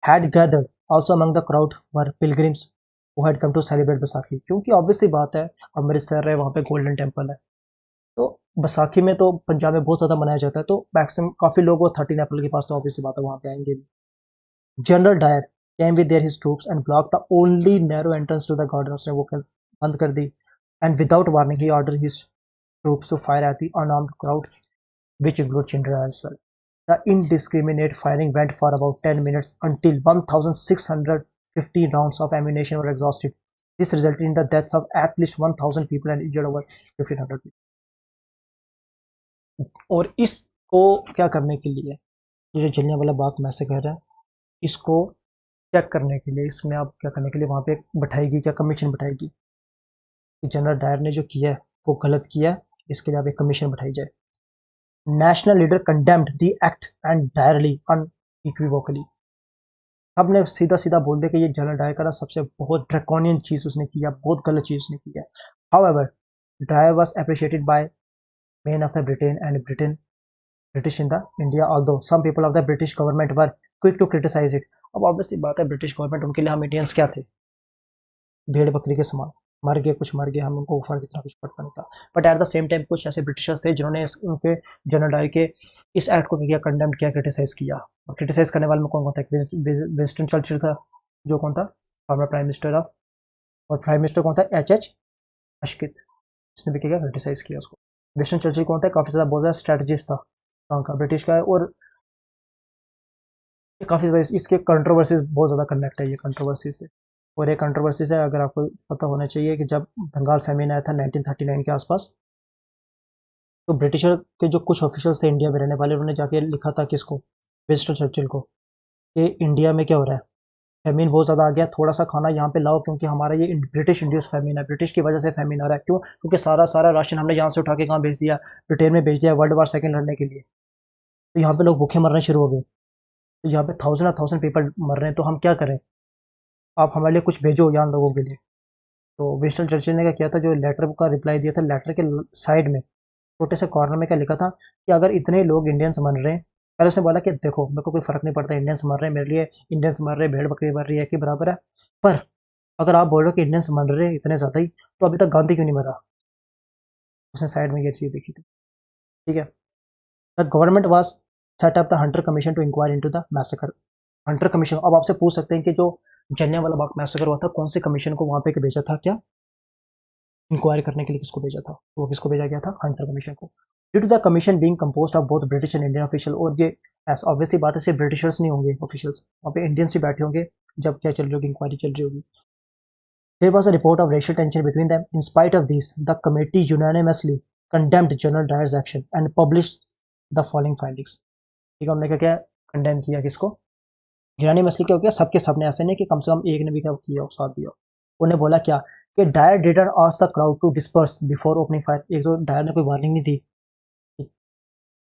had gathered. Also among the crowd were pilgrims who had come to celebrate Baisakhi. क्योंकि obvious सी बात है, अमृतसर है, वहाँ पे गोल्डन टेम्पल है, तो बैसाखी में तो पंजाब में बहुत ज़्यादा मनाया जाता है, तो मैक्सिमम काफ़ी लोग वो 13 अप्रैल के पास तो ऑब्वियस सी बात है वहाँ पे आएंगे. General Dyer came with their his troops and blocked the only narrow entrance to the garden. उसने वो बंद कर दी, and without warning he ordered his troops to fire at the unarmed crowd, which include children as well. The indiscriminate firing went for about 10 minutes until 1,650 rounds of ammunition were exhausted. This resulted in the deaths of at least 1,000 people and injured over 1,500 people. और इसको क्या करने के लिए, ये जो Jallianwala Bagh massacre है, इसको चेक करने के लिए, इसमें आप क्या करने के लिए वहाँ पे बैठाएगी, क्या कमीशन बैठाएगी, जनरल डायर ने जो किया है वो गलत किया है, इसके लिए आप एक कमीशन बैठाई जाए. National leader condemned the act and direly unequivocally. सबने सीधा सीधा बोल दिया कि ये जनरल डायर का सबसे बहुत ड्रैकोनियन चीज उसने किया, बहुत गलत चीज उसने किया. However Dyer was appreciated by men of the Britain and British in the India, although some people of the British government were quick to criticise it. अब ऑब्वियसली बात है, ब्रिटिश गवर्नमेंट, उनके लिए हम इंडियंस क्या थे, भेड़ बकरी के समान, मर गए कुछ मर गए, हम उनको फर्क इतना कुछ पड़ता नहीं था. But at the same time कुछ ऐसे ब्रिटिशर्स थे जिन्होंने उनके जनरल डायर के इस एक्ट को किया, कंडेम किया, क्रिटिसाइज किया. और क्रिटिसाइज करने वाले में कौन कौन था, विंस्टन चर्चिल था, जो कौन था, फॉर्मर प्राइम मिनिस्टर ऑफ, और प्राइम मिनिस्टर कौन था, एच अशकित, इसने भी किया, क्रिटिसाइज किया उसको. विंस्टन चर्चिल कौन था, काफी ज्यादा बहुत ज्यादा स्ट्रेटजिस्ट था कहाँ का, ब्रिटिश का है, और काफी ज्यादा इसके कंट्रोवर्सीज बहुत ज्यादा कनेक्ट है ये कंट्रोवर्सी से. और एक कंट्रोवर्सी से अगर आपको पता होना चाहिए कि जब बंगाल फेमिन आया था 1939 के आसपास, तो ब्रिटिशर के जो कुछ ऑफिशियल्स थे इंडिया में रहने वाले, उन्होंने जाके लिखा था किसको, विंस्टन चर्चिल को, कि इंडिया में क्या हो रहा है, फेमिन बहुत ज़्यादा आ गया, थोड़ा सा खाना यहाँ पे लाओ, क्योंकि हमारा ये ब्रिटिश इंड्यूस फेमिन है, ब्रिटिश की वजह से फेमिन आ रहा है. क्यों? क्योंकि सारा सारा राशन हमने यहाँ से उठा के कहाँ भेज दिया, ब्रिटेन में भेज दिया वर्ल्ड वार सेकेंड लड़ने के लिए. तो यहाँ पे लोग भूखे मरने शुरू हो गए, तो यहाँ पे थाउजेंड पीपल मर रहे हैं, तो हम क्या करें, आप हमारे लिए कुछ भेजो यहाँ लोगों के लिए. तो विंस्टन चर्चिल ने क्या किया था, जो लेटर का रिप्लाई दिया था, लेटर के साइड में छोटे से कॉर्नर में क्या लिखा था कि अगर इतने लोग इंडियंस मर रहे हैं, पहले उसने बोला कि देखो मेरे को कोई फर्क नहीं पड़ता, इंडियंस मर रहे हैं, मेरे लिए इंडियंस मर रहे हैं, भेड़ बकरी मर रही है कि बराबर है, पर अगर आप बोल रहे हो कि इंडियंस मर रहे हैं इतने ज़्यादा ही, तो अभी तक गांधी क्यों नहीं मरा. उसने साइड में ये चीज़ देखी थी. ठीक है. The government was set up the Hunter commission to inquire into the massacre. Hunter commission, अब आपसे पूछ सकते हैं कि जो जलियांवाला बाग मैसेकर हुआ था, कौन से कमीशन को वहां पे भेजा था, क्या इंक्वायरी करने के लिए किसको भेजा था, तो वो किसको भेजा गया था, हंटर कमीशन को. Due to the commission being composed of both British and Indian official, और ये ऐसा ऑब्वियसली बात है, सिर्फ ब्रिटिशर्स नहीं होंगे ऑफिशियल्स, वहाँ पे इंडियंस भी बैठे होंगे जब क्या चल रही होगी, इंक्वायरी चल रही होगी. There was a report of racial tension between them. In spite of this, the committee unanimously condemned General Dyer's action and published the following findings. ठीक है, हमने क्या क्या कंडेम किया किसको, यूनानिमसली क्या हो गया, सबके सबने, ऐसे नहीं कि कम से कम एक ने भी क्या किया साथ दिया. उन्हें बोला क्या कि Dyer didn't ask the crowd to disperse before opening fire. एक तो डायर ने कोई वार्निंग नहीं दी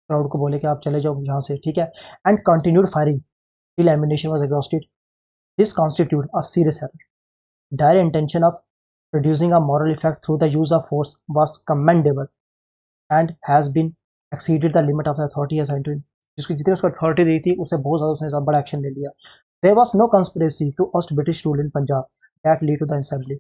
क्राउड को बोले कि आप चले जाओ यहाँ से, ठीक है, and continued firing till ammunition was exhausted. This constitute a serious error. Dyer intention of producing a moral effect through the use of force was commendable and has been exceeded the limit of the authority assigned to him। जिसकी जितनी उसको authority दी थी उससे बहुत ज़्यादा उसने बड़ा action ले लिया। There was no conspiracy to oust British rule in Punjab that lead to the assembly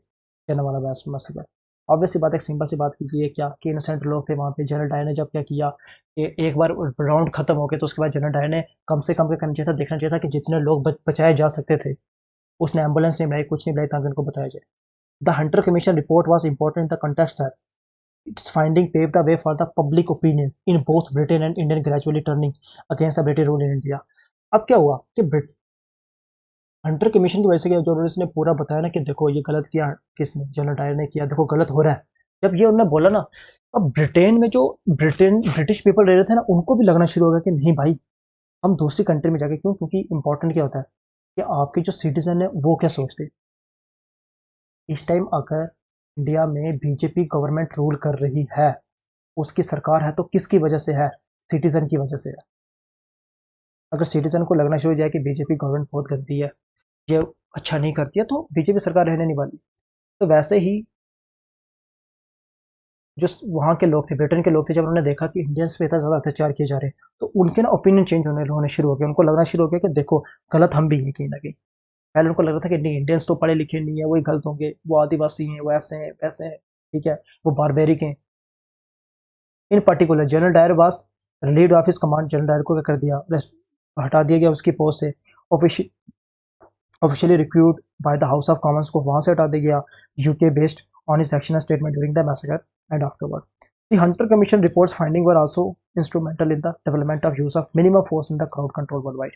Jallianwala massacre। Obvious सी बात, एक सिंपल सी बात की है क्या कि इनोसेंट लोग थे वहाँ पे। जनरल डायर ने जब क्या किया कि एक बार राउंड खत्म हो गया तो उसके बाद जनरल डायर ने कम से कम क्या करना चाहिए था, देखना चाहिए था कि जितने लोग बचाए जा सकते थे। उसने एम्बुलेंस नहीं बनाई, कुछ नहीं बनाई ताकि उनको बताया जाए। The Hunter Commission report was important in the context that its finding paved the way for the public opinion in both Britain and India gradually turning against the British rule in India। अब क्या हुआ कि Hunter commission की वजह से क्या, जो उसने पूरा बताया ना कि देखो ये गलत किया, किसने, जनरल डायर ने किया, देखो गलत हो रहा है। जब ये उन्होंने बोला ना, अब ब्रिटेन में जो ब्रिटिश पीपल रह रहे थे ना, उनको भी लगना शुरू हो गया कि नहीं भाई, हम दूसरी कंट्री में जाके क्यों, क्योंकि इंपॉर्टेंट क्या होता है कि आपके जो सिटीजन है वो क्या सोचते हैं। इस टाइम अगर इंडिया में बीजेपी गवर्नमेंट रूल कर रही है, उसकी सरकार है, तो किसकी वजह से है, सिटीजन की वजह से है। अगर सिटीजन को लगना शुरू हो जाए कि बीजेपी गवर्नमेंट बहुत गंदी है, ये अच्छा नहीं करती है, तो बीजेपी सरकार रहने नहीं वाली। तो वैसे ही जो वहाँ के लोग थे, ब्रिटेन के लोग थे, जब उन्होंने देखा कि इंडियंस पे इतना ज़्यादा अत्याचार किए जा रहे हैं, तो उनके ना ओपिनियन चेंज होने शुरू हो गए। उनको लगना शुरू हो गया कि देखो गलत हम भी हैं कहीं ना कहीं। पहले उनको लग रहा था कि नहीं, इंडियंस तो पढ़े लिखे नहीं है, वही गलत होंगे, वो आदिवासी हैं, वो ऐसे हैं वैसे हैं, ठीक है, वो बारबेरिक हैं। In particular General Dyer was relieved of his command. General Dyer को क्या कर दिया, हटा दिया गया उसकी पोस्ट से। Officially recruit by the house of Commons को वहां से हटा दिया गया, UK based on his action statement during the massacre and afterward. The Hunter commission reports finding were also instrumental in the development of use of minimum force in the crowd control world wide.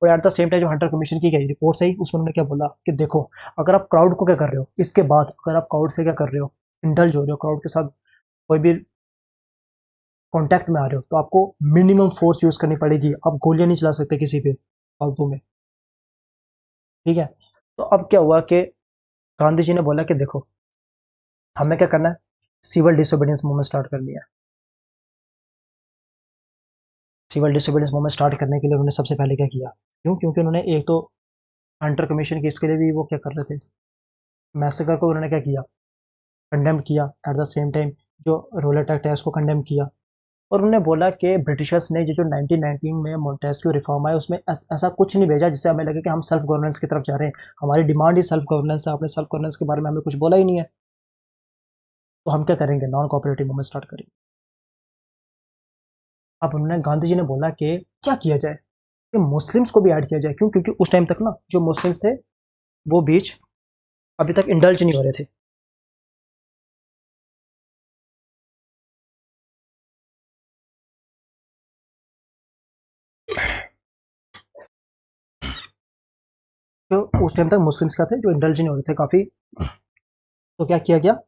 और eight the same time जो Hunter commission की गई report आई, उसमें उन्होंने क्या बोला कि देखो, अगर आप क्राउड को क्या कर रहे हो, इसके बाद अगर आप क्राउड से क्या कर रहे हो, इंडल्ज हो रहे हो, क्राउड के साथ कोई भी कांटेक्ट में आ रहे हो, तो आपको मिनिमम फोर्स यूज करनी पड़ेगी। आप गोलियां नहीं चला सकते किसी पे फालतू में, ठीक है। तो अब क्या हुआ कि गांधी जी ने बोला कि देखो, हमें क्या करना है, सिविल डिसोबीडियंस मूवमेंट स्टार्ट करनी है। सिविल डिसोबीडियंस मूवमेंट स्टार्ट करने के लिए उन्होंने सबसे पहले क्या किया, क्यों, क्योंकि उन्होंने एक तो हंटर कमीशन की, इसके लिए भी वो क्या कर रहे थे, मैसेकर को उन्होंने क्या किया, कंडेम किया। एट द सेम टाइम जो रोलेट एक्ट है उसको कंडेम किया। और उन्होंने बोला कि ब्रिटिशर्स ने जो 1919 में मोंटेस्क्यू रिफॉर्म आया, उसमें ऐसा कुछ नहीं भेजा जिससे हमें लगे कि हम सेल्फ गवर्नेंस की तरफ जा रहे हैं। हमारी डिमांड ही सेल्फ गवर्नेंस है, आपने सेल्फ गवर्नेंस के बारे में हमें कुछ बोला ही नहीं है, तो हम क्या करेंगे, नॉन कोऑपरेटिव मूवमेंट स्टार्ट करेंगे। अब उन्होंने, गांधी जी ने बोला कि क्या किया जाए कि मुस्लिम्स को भी ऐड किया जाए। क्यों, क्योंकि उस टाइम तक ना जो मुस्लिम्स थे वो बीच अभी तक इंडल्ज नहीं हो रहे थे। जो उस टाइम तक मुस्लिम्स क्या थे, जो इंडल्ज नहीं हो रहे थे काफ़ी। तो क्या किया गया,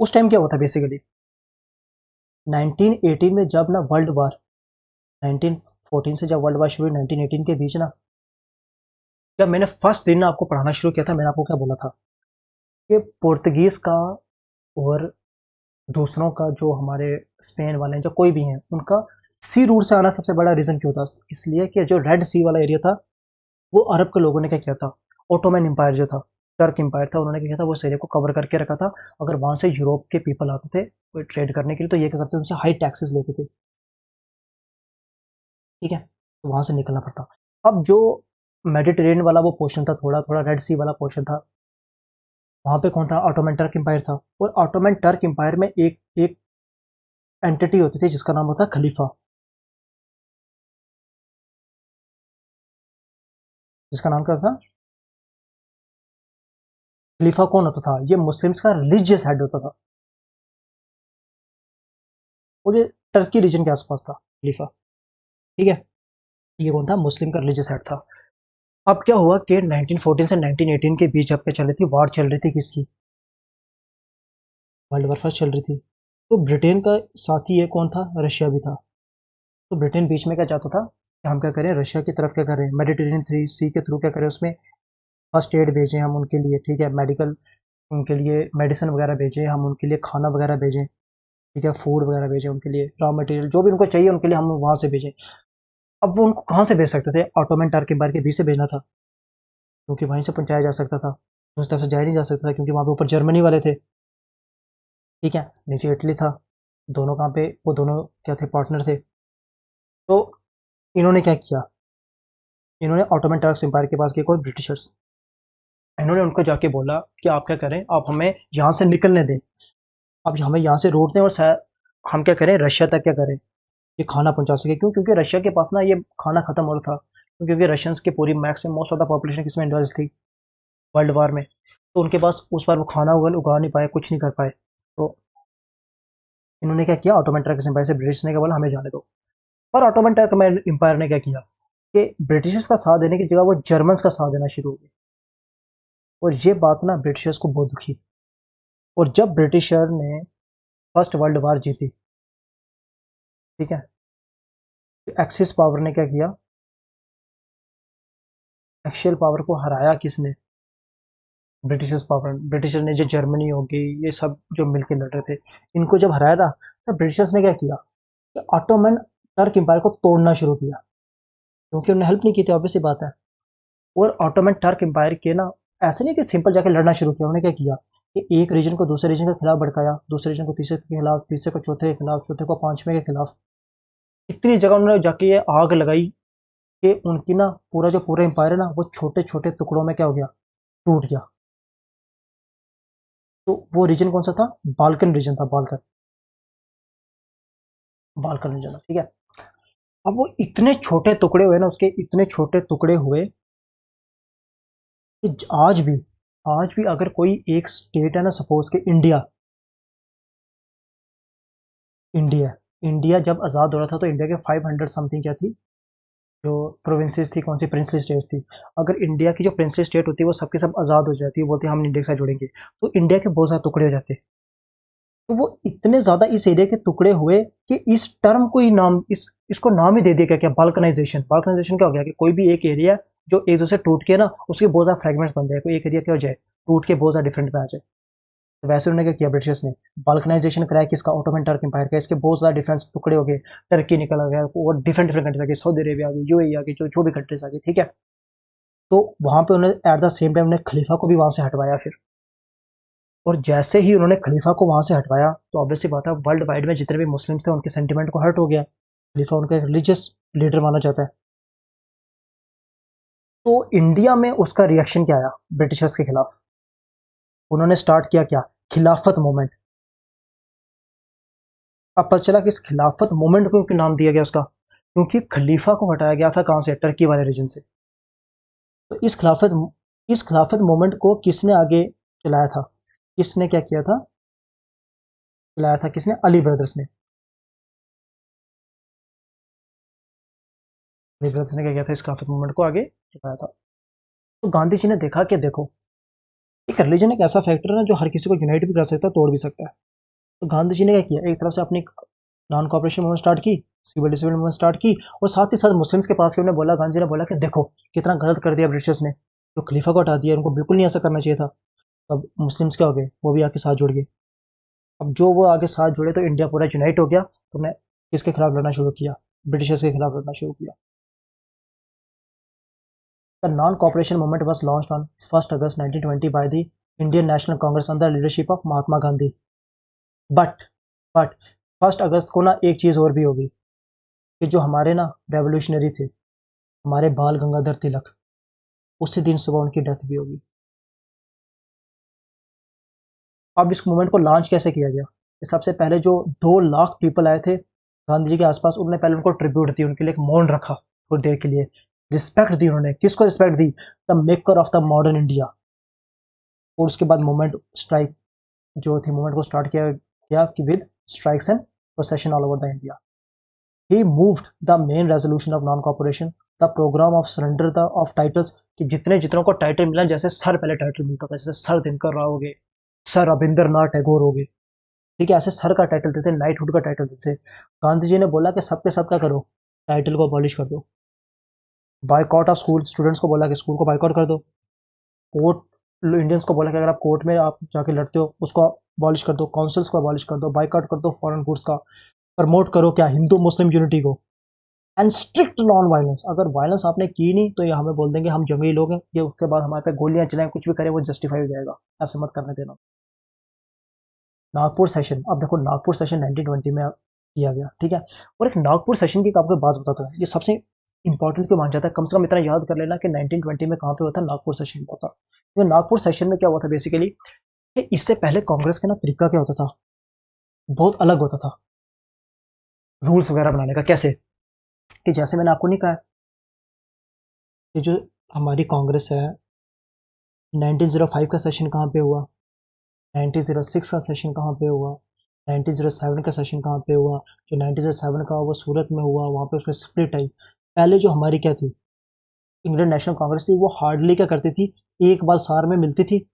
उस टाइम क्या हुआ था बेसिकली, 1918 में जब ना वर्ल्ड वार, 1914 से जब वर्ल्ड वार शुरू हुई, 1918 के बीच ना, जब मैंने फर्स्ट दिन ना आपको पढ़ाना शुरू किया था, मैंने आपको क्या बोला था कि पोर्तुगीज का और दूसरों का, जो हमारे स्पेन वाले हैं, जो कोई भी हैं, उनका सी रूट से आना सबसे बड़ा रीजन क्यों था, इसलिए कि जो रेड सी वाला एरिया था, वो अरब के लोगों ने क्या किया था, ओटोमन एम्पायर जो था, टर्क एम्पायर था, उन्होंने क्या किया था, वो इस एरिया को कवर करके रखा था। अगर वहां से यूरोप के पीपल आते थे कोई ट्रेड करने के लिए, तो ये क्या करते थे, उनसे हाई टैक्सेस लेते थे, ठीक है, तो वहां से निकलना पड़ता। अब जो मेडिटेरेनियन वाला वो पोर्शन था, थोड़ा थोड़ा रेड सी वाला पोर्शन था, वहां पे कौन था, ऑटोमन टर्क एम्पायर था। और ऑटोमन टर्क एम्पायर में एक एक एंटिटी होती थी जिसका नाम होता खलीफा, जिसका नाम क्या था, खलीफा कौन होता था, ये मुस्लिम्स का रिलीजियस हेड होता था, और ये टर्की रीजन के आसपास था खलीफा, ठीक है। ये कौन था, मुस्लिम का रिलीजियस हेड था। अब क्या हुआ कि 1914 से 1918 के बीच अब क्या चल रही थी, वॉर चल रही थी, किसकी, वर्ल्ड वॉर फर्स्ट चल रही थी। तो ब्रिटेन का साथी ये कौन था, रशिया भी था। तो ब्रिटेन बीच में क्या चाहता था कि हम क्या करें, रशिया की तरफ क्या करें, मेडिटेरेनियन थ्री सी के थ्रू क्या करें, उसमें फर्स्ट एड भेजें हम उनके लिए, ठीक है, मेडिकल, उनके लिए मेडिसिन वगैरह भेजें हम, उनके लिए खाना वगैरह भेजें। ठीक है, फूड वगैरह भेजें उनके लिए, रॉ मटेरियल जो भी उनको चाहिए उनके लिए हम वहाँ से भेजें। अब वो उनको कहाँ से भेज सकते थे? ऑटोमन टर्क एम्पायर के बीच से भेजना था, क्योंकि वहीं से पहुँचाया जा सकता था, उस तरफ से जाया नहीं जा सकता था क्योंकि वहाँ पे ऊपर जर्मनी वाले थे, ठीक है, नीचे इटली था। दोनों कहाँ पे, वो दोनों क्या थे, पार्टनर थे। तो इन्होंने क्या किया, इन्होंने ऑटोमन टर्क्स एम्पायर के पास गए कोई ब्रिटिशर्स, इन्होंने उनको जाके बोला कि आप क्या करें, आप हमें यहाँ से निकलने दें, अब हमें यहाँ से रोक दें और शायद हम क्या करें, रशिया तक क्या करें, ये खाना पहुंचा सके। क्यों? क्योंकि रशिया के पास ना ये खाना खत्म हो रहा था, क्योंकि रशियंस की पूरी maximum most of the population किसमें इन्वॉल्व थी, वर्ल्ड वार में। तो उनके पास उस बार वो खाना उगा नहीं पाए, कुछ नहीं कर पाए। तो इन्होंने क्या किया, ऑटोमन टर्क एम्पायर से ब्रिटिश ने क्या बोला, हमें जाने दो। पर ऑटोमन टर्क एम्पायर ने क्या किया कि ब्रिटिशर्स का साथ देने की जगह वो जर्मन्स का साथ देना शुरू हो गए, और ये बात ना ब्रिटिशर्स को बहुत दुखी। और जब ब्रिटिशर ने फर्स्ट वर्ल्ड वार जीती, ठीक है, तो एक्सिस पावर ने क्या किया, एक्शियल पावर को हराया किसने, ब्रिटिशर्स पावर, ब्रिटिशर ने, जो जर्मनी हो गई, ये सब जो मिलके लड़ रहे थे, इनको जब हराया ना, तो ब्रिटिशर्स ने क्या किया कि ऑटोमन टर्क एम्पायर को तोड़ना शुरू किया, क्योंकि उन्होंने हेल्प नहीं की थी, ऑब्वियस सी बात है। और ऑटोमन टर्क एम्पायर के ना, ऐसे नहीं कि सिंपल जाके लड़ना शुरू किया, उन्होंने क्या किया कि एक रीजन को दूसरे रीजन के खिलाफ भड़काया, दूसरे रीजन को तीसरे के खिलाफ, तीसरे को चौथे के खिलाफ, चौथे को पांचवें के खिलाफ। इतनी जगह उन्होंने जाके ये आग लगाई कि उनकी ना पूरा जो पूरा एम्पायर है ना, वो छोटे छोटे टुकड़ों में क्या हो गया, टूट गया। तो वो रीजन कौन सा था, बाल्कन रीजन था, बाल्कन, बाल्कन रीजन था, ठीक है। अब वो इतने छोटे टुकड़े हुए ना, उसके इतने छोटे टुकड़े हुए कि आज भी अगर कोई एक स्टेट है ना, सपोज के इंडिया, इंडिया इंडिया जब आज़ाद हो रहा था, तो इंडिया के 500 समथिंग क्या थी, जो प्रोविंसेस थी, कौन सी प्रिंसली स्टेट्स थी। अगर इंडिया की जो प्रिंसली स्टेट होती है वो सबके सब आज़ाद हो जाती है, बोलते हैं हम इंडिया के साथ जुड़ेंगे, तो इंडिया के बहुत सारे टुकड़े हो जाते। तो वो इतने ज़्यादा इस एरिया के टुकड़े हुए कि इस टर्म को ही नाम, इसको नाम ही दे दिया गया, क्या, बाल्कनाइजेशन। बाल्कनाइजेशन क्या हो गया कि कोई भी एक एरिया जो एक दूसरे टूट के ना, उसके बहुत सारे फ्रेगमेंट्स बन जाए, कोई एक एरिया क्या हो जाए, टूट के बहुत सारे डिफरेंट में आ जाए। तो वैसे उन्होंने क्या किया, ब्रिटिशर्स ने बाल्कनाइजेशन कराया किसका, ऑटोमन टर्क एम्पायर का। इसके बहुत सारे डिफरेंट टुकड़े हो गए, टर्की निकल गया, और डिफरेंट डिफरेंट कंट्रीज आ गए, सऊदी अरेबिया आ गई, यूएई आ गई, जो जो भी कंट्रीज आ गई, ठीक है। तो वहां पे उन्होंने एट द सेम टाइम उन्हें खलीफा को भी वहां से हटवाया फिर। और जैसे ही उन्होंने खलीफा को वहां से हटवाया, तो ऑब्वियसली बात है, वर्ल्ड वाइड में जितने भी मुस्लिम्स थे उनके सेंटिमेंट को हर्ट हो गया, खलीफा उनका एक रिलीजियस लीडर माना जाता है। तो इंडिया में उसका रिएक्शन क्या आया ब्रिटिशर्स के खिलाफ, उन्होंने स्टार्ट किया क्या, खिलाफत मूवमेंट। अब पता चला कि इस खिलाफत मूवमेंट को क्यों नाम दिया गया उसका, क्योंकि खलीफा को हटाया गया था कहाँ से, टर्की वाले रीजन से। तो इस खिलाफत मूवमेंट को किसने आगे चलाया था, किसने क्या किया था, चलाया था किसने, अली ब्रदर्स ने। अली ब्रदर्स ने क्या किया था, इस खिलाफत मूवमेंट को आगे चलाया था। तो गांधी जी ने देखा कि देखो, एक रिलीजन एक ऐसा फैक्टर है ना जो हर किसी को यूनाइट भी कर सकता है, तोड़ भी सकता है। तो गांधी जी ने क्या किया, एक तरफ से अपनी नॉन कॉपरेशन मूवमेंट स्टार्ट की, सिविल डिसोबीडियंस मूवमेंट स्टार्ट की, और साथ ही साथ मुस्लिम्स के पास के उन्होंने बोला, गांधी ने बोला कि देखो कितना गलत कर दिया ब्रिटिशर्स ने, जो खलीफा को हटा दिया, उनको बिल्कुल नहीं ऐसा करना चाहिए था। अब मुस्लिम्स क्या हो गए, वो भी आके साथ जुड़ गए। अब जो वो आगे साथ जुड़े तो इंडिया पूरा यूनाइट हो गया। तो उन्हें किसके खिलाफ लड़ना शुरू किया, ब्रिटिशर्स के खिलाफ लड़ना शुरू किया। The non cooperation movement was launched on 1st August 1920 by the Indian National Congress under the leadership of Mahatma Gandhi. But but 1 अगस्त को ना एक चीज़ और भी होगी, कि जो हमारे ना रेवोल्यूशनरी थे, हमारे बाल गंगाधर तिलक, उसी दिन सुबह उनकी डेथ भी होगी। अब इस मूवमेंट को लॉन्च कैसे किया गया, कि सबसे पहले जो 2 लाख पीपल आए थे गांधी जी के आसपास, उन्होंने पहले उनको ट्रिब्यूट दी, उनके लिए एक मौन रखा थोड़ी देर के लिए, रिस्पेक्ट दी उन्होंने। किसको respect the, the maker of the modern India. और उसके बाद मूवमेंट स्ट्राइक जो थी, मूवमेंट को स्टार्ट किया कि with strikes and procession all over the India. He moved the main resolution of non cooperation, the programme of surrender the of titles, कि जितने जितनों को टाइटल मिला, जैसे सर पहले टाइटल मिलता था, जैसे सर दिनकर राव हो गए, सर रविंद्रनाथ टैगोर हो गए, ठीक है, ऐसे सर का टाइटल देते, नाइटहुड का टाइटल देते। गांधी जी ने बोला कि सबके सब क्या करो, टाइटल को अबॉलिश कर दो। बायकॉट ऑफ स्कूल, स्टूडेंट्स को बोला कि स्कूल को बायकॉट कर दो। कोर्ट इंडियंस को बोला कि अगर आप कोर्ट में आप जाके लड़ते हो, उसको अबॉलिश कर दो, काउंसिल्स को अबॉलिश कर दो, बाइकआउट कर दो फॉरेन गुड्स का, प्रमोट करो क्या हिंदू मुस्लिम यूनिटी को, एंड स्ट्रिक्ट नॉन वायलेंस। अगर वायलेंस आपने की नहीं तो ये हमें बोल देंगे हम जंगली लोग हैं, ये उसके बाद हमारे पे गोलियां चलाएं कुछ भी करें वो जस्टिफाई हो जाएगा, ऐसे मत करने देना। नागपुर सेशन, अब देखो नागपुर सेशन 1920 में किया गया, ठीक है। और एक नागपुर सेशन की आपको बात बताता हूँ, ये सबसे इंपॉर्टेंट क्यों माना जाता है, कम से कम इतना याद कर लेना कि 1920 में कहाँ पे हुआ था, नागपुर सेशन हुआ था। तो नागपुर सेशन में क्या हुआ था बेसिकली, कि इससे पहले कांग्रेस का ना तरीका क्या होता था, बहुत अलग होता था रूल्स वगैरह बनाने का। कैसे कि जैसे मैंने आपको नहीं कहा कि जो हमारी कांग्रेस है 1905 का सेशन कहाँ पे हुआ, 1906 का सेशन कहाँ पे हुआ, 1907 का सेशन कहाँ पे हुआ, जो 1907 का वो सूरत में हुआ वहाँ पे उसमें स्प्लिट आई। पहले जो हमारी क्या थी, इंडियन नेशनल कांग्रेस थी, वो हार्डली क्या करती थी, एक बार साल में मिलती थी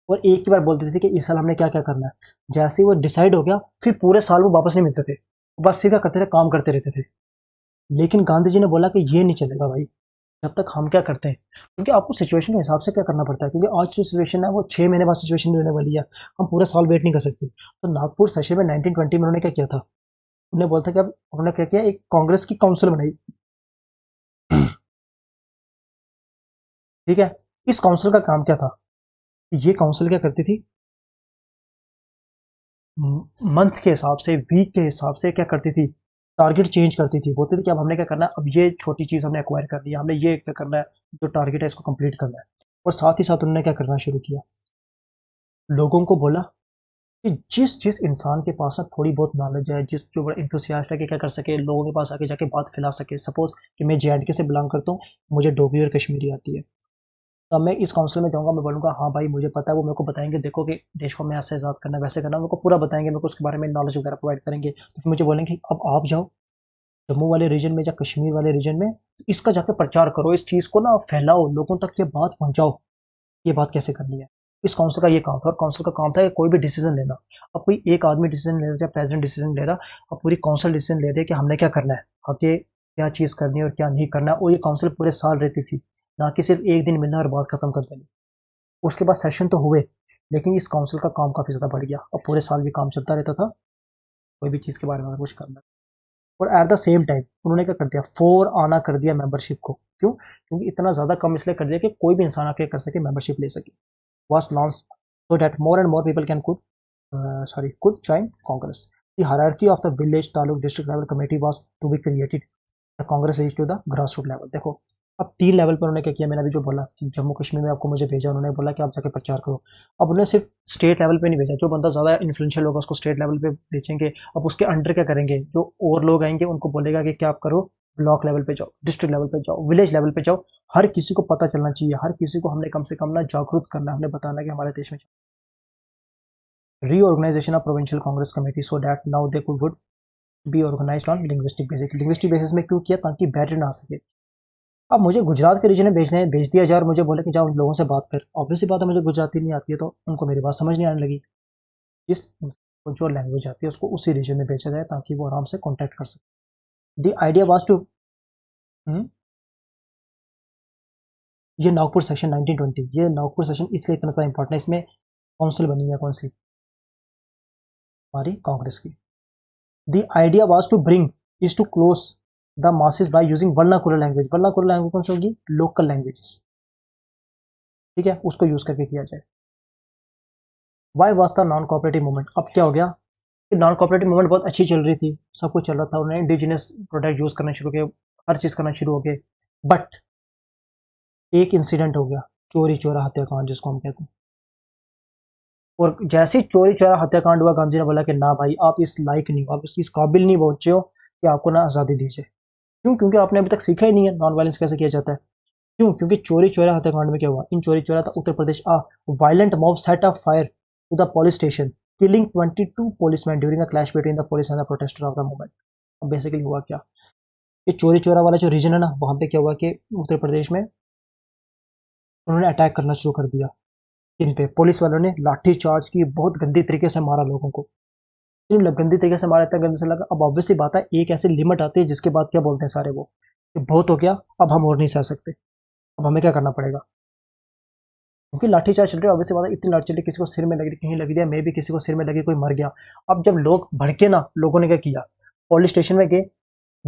और एक ही बार बोलती थी कि इस साल हमने क्या क्या करना है। जैसे ही वो डिसाइड हो गया फिर पूरे साल वो वापस नहीं मिलते थे, बस सीधा करते थे, काम करते रहते थे। लेकिन गांधी जी ने बोला कि ये नहीं चलेगा भाई, जब तक हम क्या करते हैं, क्योंकि आपको सिचुएशन के हिसाब से क्या करना पड़ता है, क्योंकि आज जो सिचुएशन है वो 6 महीने बाद सिचुएशन रहने वाली है, हम पूरे साल वेट नहीं कर सकते। तो नागपुर सेशन में 1920 में उन्होंने क्या किया था, उन्हें बोलता कि अब उन्होंने क्या किया, एक कांग्रेस की काउंसिल बनाई, ठीक है। इस काउंसिल का काम क्या था, ये काउंसिल क्या करती थी, मंथ के हिसाब से, वीक के हिसाब से क्या करती थी, टारगेट चेंज करती थी, बोलती थी कि अब हमने क्या करना है, अब ये छोटी चीज़ हमने एक्वायर करनी है, हमने ये क्या करना है, जो टारगेट है इसको कंप्लीट करना है। और साथ ही साथ उन्होंने क्या करना शुरू किया, लोगों को बोला कि जिस जिस इंसान के पास ना थोड़ी बहुत नॉलेज है, जिस जो बड़ा इंथुसियास्ट है कि क्या कर सके, लोगों के पास आके जाके बात फैला सके। सपोज कि मैं JNK से बिलोंग करता हूँ, मुझे डोगरी और कश्मीरी आती है, तो मैं इस काउंसिल में जाऊंगा, मैं बोलूंगा हाँ भाई मुझे पता है, वो मेरे को बताएंगे देखो कि देश को मैं ऐसे आज़ाद करना है वैसे करना है, मेरे को पूरा बताएंगे, मेरे को उसके बारे में नॉलेज वगैरह प्रोवाइड करेंगे। तो फिर मुझे बोलेंगे कि अब आप जाओ जम्मू वाले रीजन में या कश्मीर वाले रीजन में, तो इसका जाके प्रचार करो, इस चीज़ को ना फैलाओ, लोगों तक ये बात पहुंचाओ, ये बात कैसे करनी है। इस काउंसिल का ये काम था, और काउंसिल का काम था कि कोई भी डिसीजन लेना। अब कोई एक आदमी डिसीजन ले रहा है, प्रेसिडेंट डिसीजन ले रहा, अब पूरी काउंसिल डिसीजन ले रही है कि हमने क्या करना है, आगे क्या चीज़ करनी है और क्या नहीं करना है। और ये काउंसिल पूरे साल रहती थी, ना कि सिर्फ एक दिन मिलना और बात खत्म कर देनी। उसके बाद सेशन तो हुए, लेकिन इस काउंसिल का काम काफ़ी ज़्यादा बढ़ गया, अब पूरे साल भी काम चलता रहता था, कोई भी चीज़ के बारे में अगर कुछ करना। और एट द सेम टाइम उन्होंने क्या कर दिया, फोर आना कर दिया मेंबरशिप को। क्यों, क्योंकि इतना ज़्यादा कम इसलिए कर दिया कि कोई भी इंसान आके कर सके, मेंबरशिप ले सके। was launched so that more and more people could join Congress. The hierarchy of the village, taluk, district level committee was to be created. The Congress reached to the grassroots level. देखो अब 3 level पर उन्होंने क्या किया, मैंने अभी जो बोला कि जम्मू कश्मीर में आपको मुझे भेजा, उन्होंने बोला कि आप जाके प्रचार करो। अब उन्हें सिर्फ स्टेट लेवल पे नहीं भेजा, जो बंदा ज़्यादा इन्फ्लुएंशियल होगा उसको स्टेट लेवल पे भेजेंगे। अब उसके अंडर क्या करेंगे, जो और लोग आएंगे उनको बोलेगा कि क्या आप करो, ब्लॉक लेवल पे जाओ, डिस्ट्रिक्ट लेवल पे जाओ, विलेज लेवल पे जाओ। हर किसी को पता चलना चाहिए, हर किसी को हमने कम से कम ना जागरूक करना, हमने बताना कि हमारे देश में reorganisation of provincial Congress committee so that now they could would be organised on linguistic basis. Linguistic basis में क्यों किया, ताकि बैरियर ना आ सके। अब मुझे गुजरात के रीजन में भेज दिया जाए और मुझे बोले कि जाओ उन लोगों से बात कर, ऑब्वियसली बात है मुझे गुजराती नहीं आती है, तो उनको मेरी बात समझ नहीं आने लगी। इस जो लैंग्वेज आती है उसको उसी रीजन में भेजा जाए ताकि वो आराम से कॉन्टैक्ट कर सके। द आइडिया वाज टू, ये नागपुर सेशन 1920, ये नागपुर सेशन इसलिए इतना ज़्यादा इंपॉर्टेंट है, इसमें काउंसिल बनी है कौन सी, हमारी कांग्रेस की। The idea was to bring is to close the masses by using vernacular language. Vernacular language कौन सी होगी, लोकल लैंग्वेजेस, ठीक है, उसको यूज करके किया जाए। Why was the non cooperative movement, अब क्या हो गया कि नॉन कोऑपरेटिव मूवमेंट बहुत अच्छी चल रही थी, सब कुछ चल रहा था, उन्होंने इंडिजिनस प्रोडक्ट यूज करना शुरू किया, हर चीज करना शुरू हो गए। बट एक इंसिडेंट हो गया, चोरी चोरा हत्याकांड जिसको हम कहते हैं। और जैसे ही चोरी चोरा हत्याकांड हुआ, गांधी ने बोला कि ना भाई आप इस लायक नहीं हो, आप इस काबिल नहीं पहुंचे हो कि आपको ना आज़ादी दी जाए। क्यों, क्योंकि आपने अभी तक सीखा ही नहीं है नॉन वायलेंस कैसे किया जाता है। क्यों, क्योंकि चोरी चोरा हत्याकांड में क्या हुआ, इन चोरी चोरा था Uttar Pradesh violent mob set off fire to the police station killing 22 policemen during a clash between the police and the protester of the movement. अब बेसिकली हुआ क्या, ये चोरी चोरा वाला जो रीजन है ना, वहां पे क्या हुआ कि उत्तर प्रदेश में उन्होंने अटैक करना शुरू कर दिया। इन पे पुलिस वालों ने लाठी चार्ज की, बहुत गंदी तरीके से मारा लोगों को, गंदी तरीके से मारा, इतना गंदे से लगा। अब ऑब्वियसली बात है, एक ऐसी लिमिट आती है जिसके बाद क्या बोलते हैं सारे वो कि बहुत हो गया, अब हम और नहीं सह सकते, अब हमें क्या करना पड़ेगा, क्योंकि लाठीचार्ज चल रही है, ऑब्वियसली बात है, इतनी लाठी चल रही, किसी को सिर में लग रही, कहीं लग दिया, मैं भी किसी को सिर में लगी, कोई मर गया। अब जब लोग भड़के ना, लोगों ने क्या किया, पुलिस स्टेशन में गए,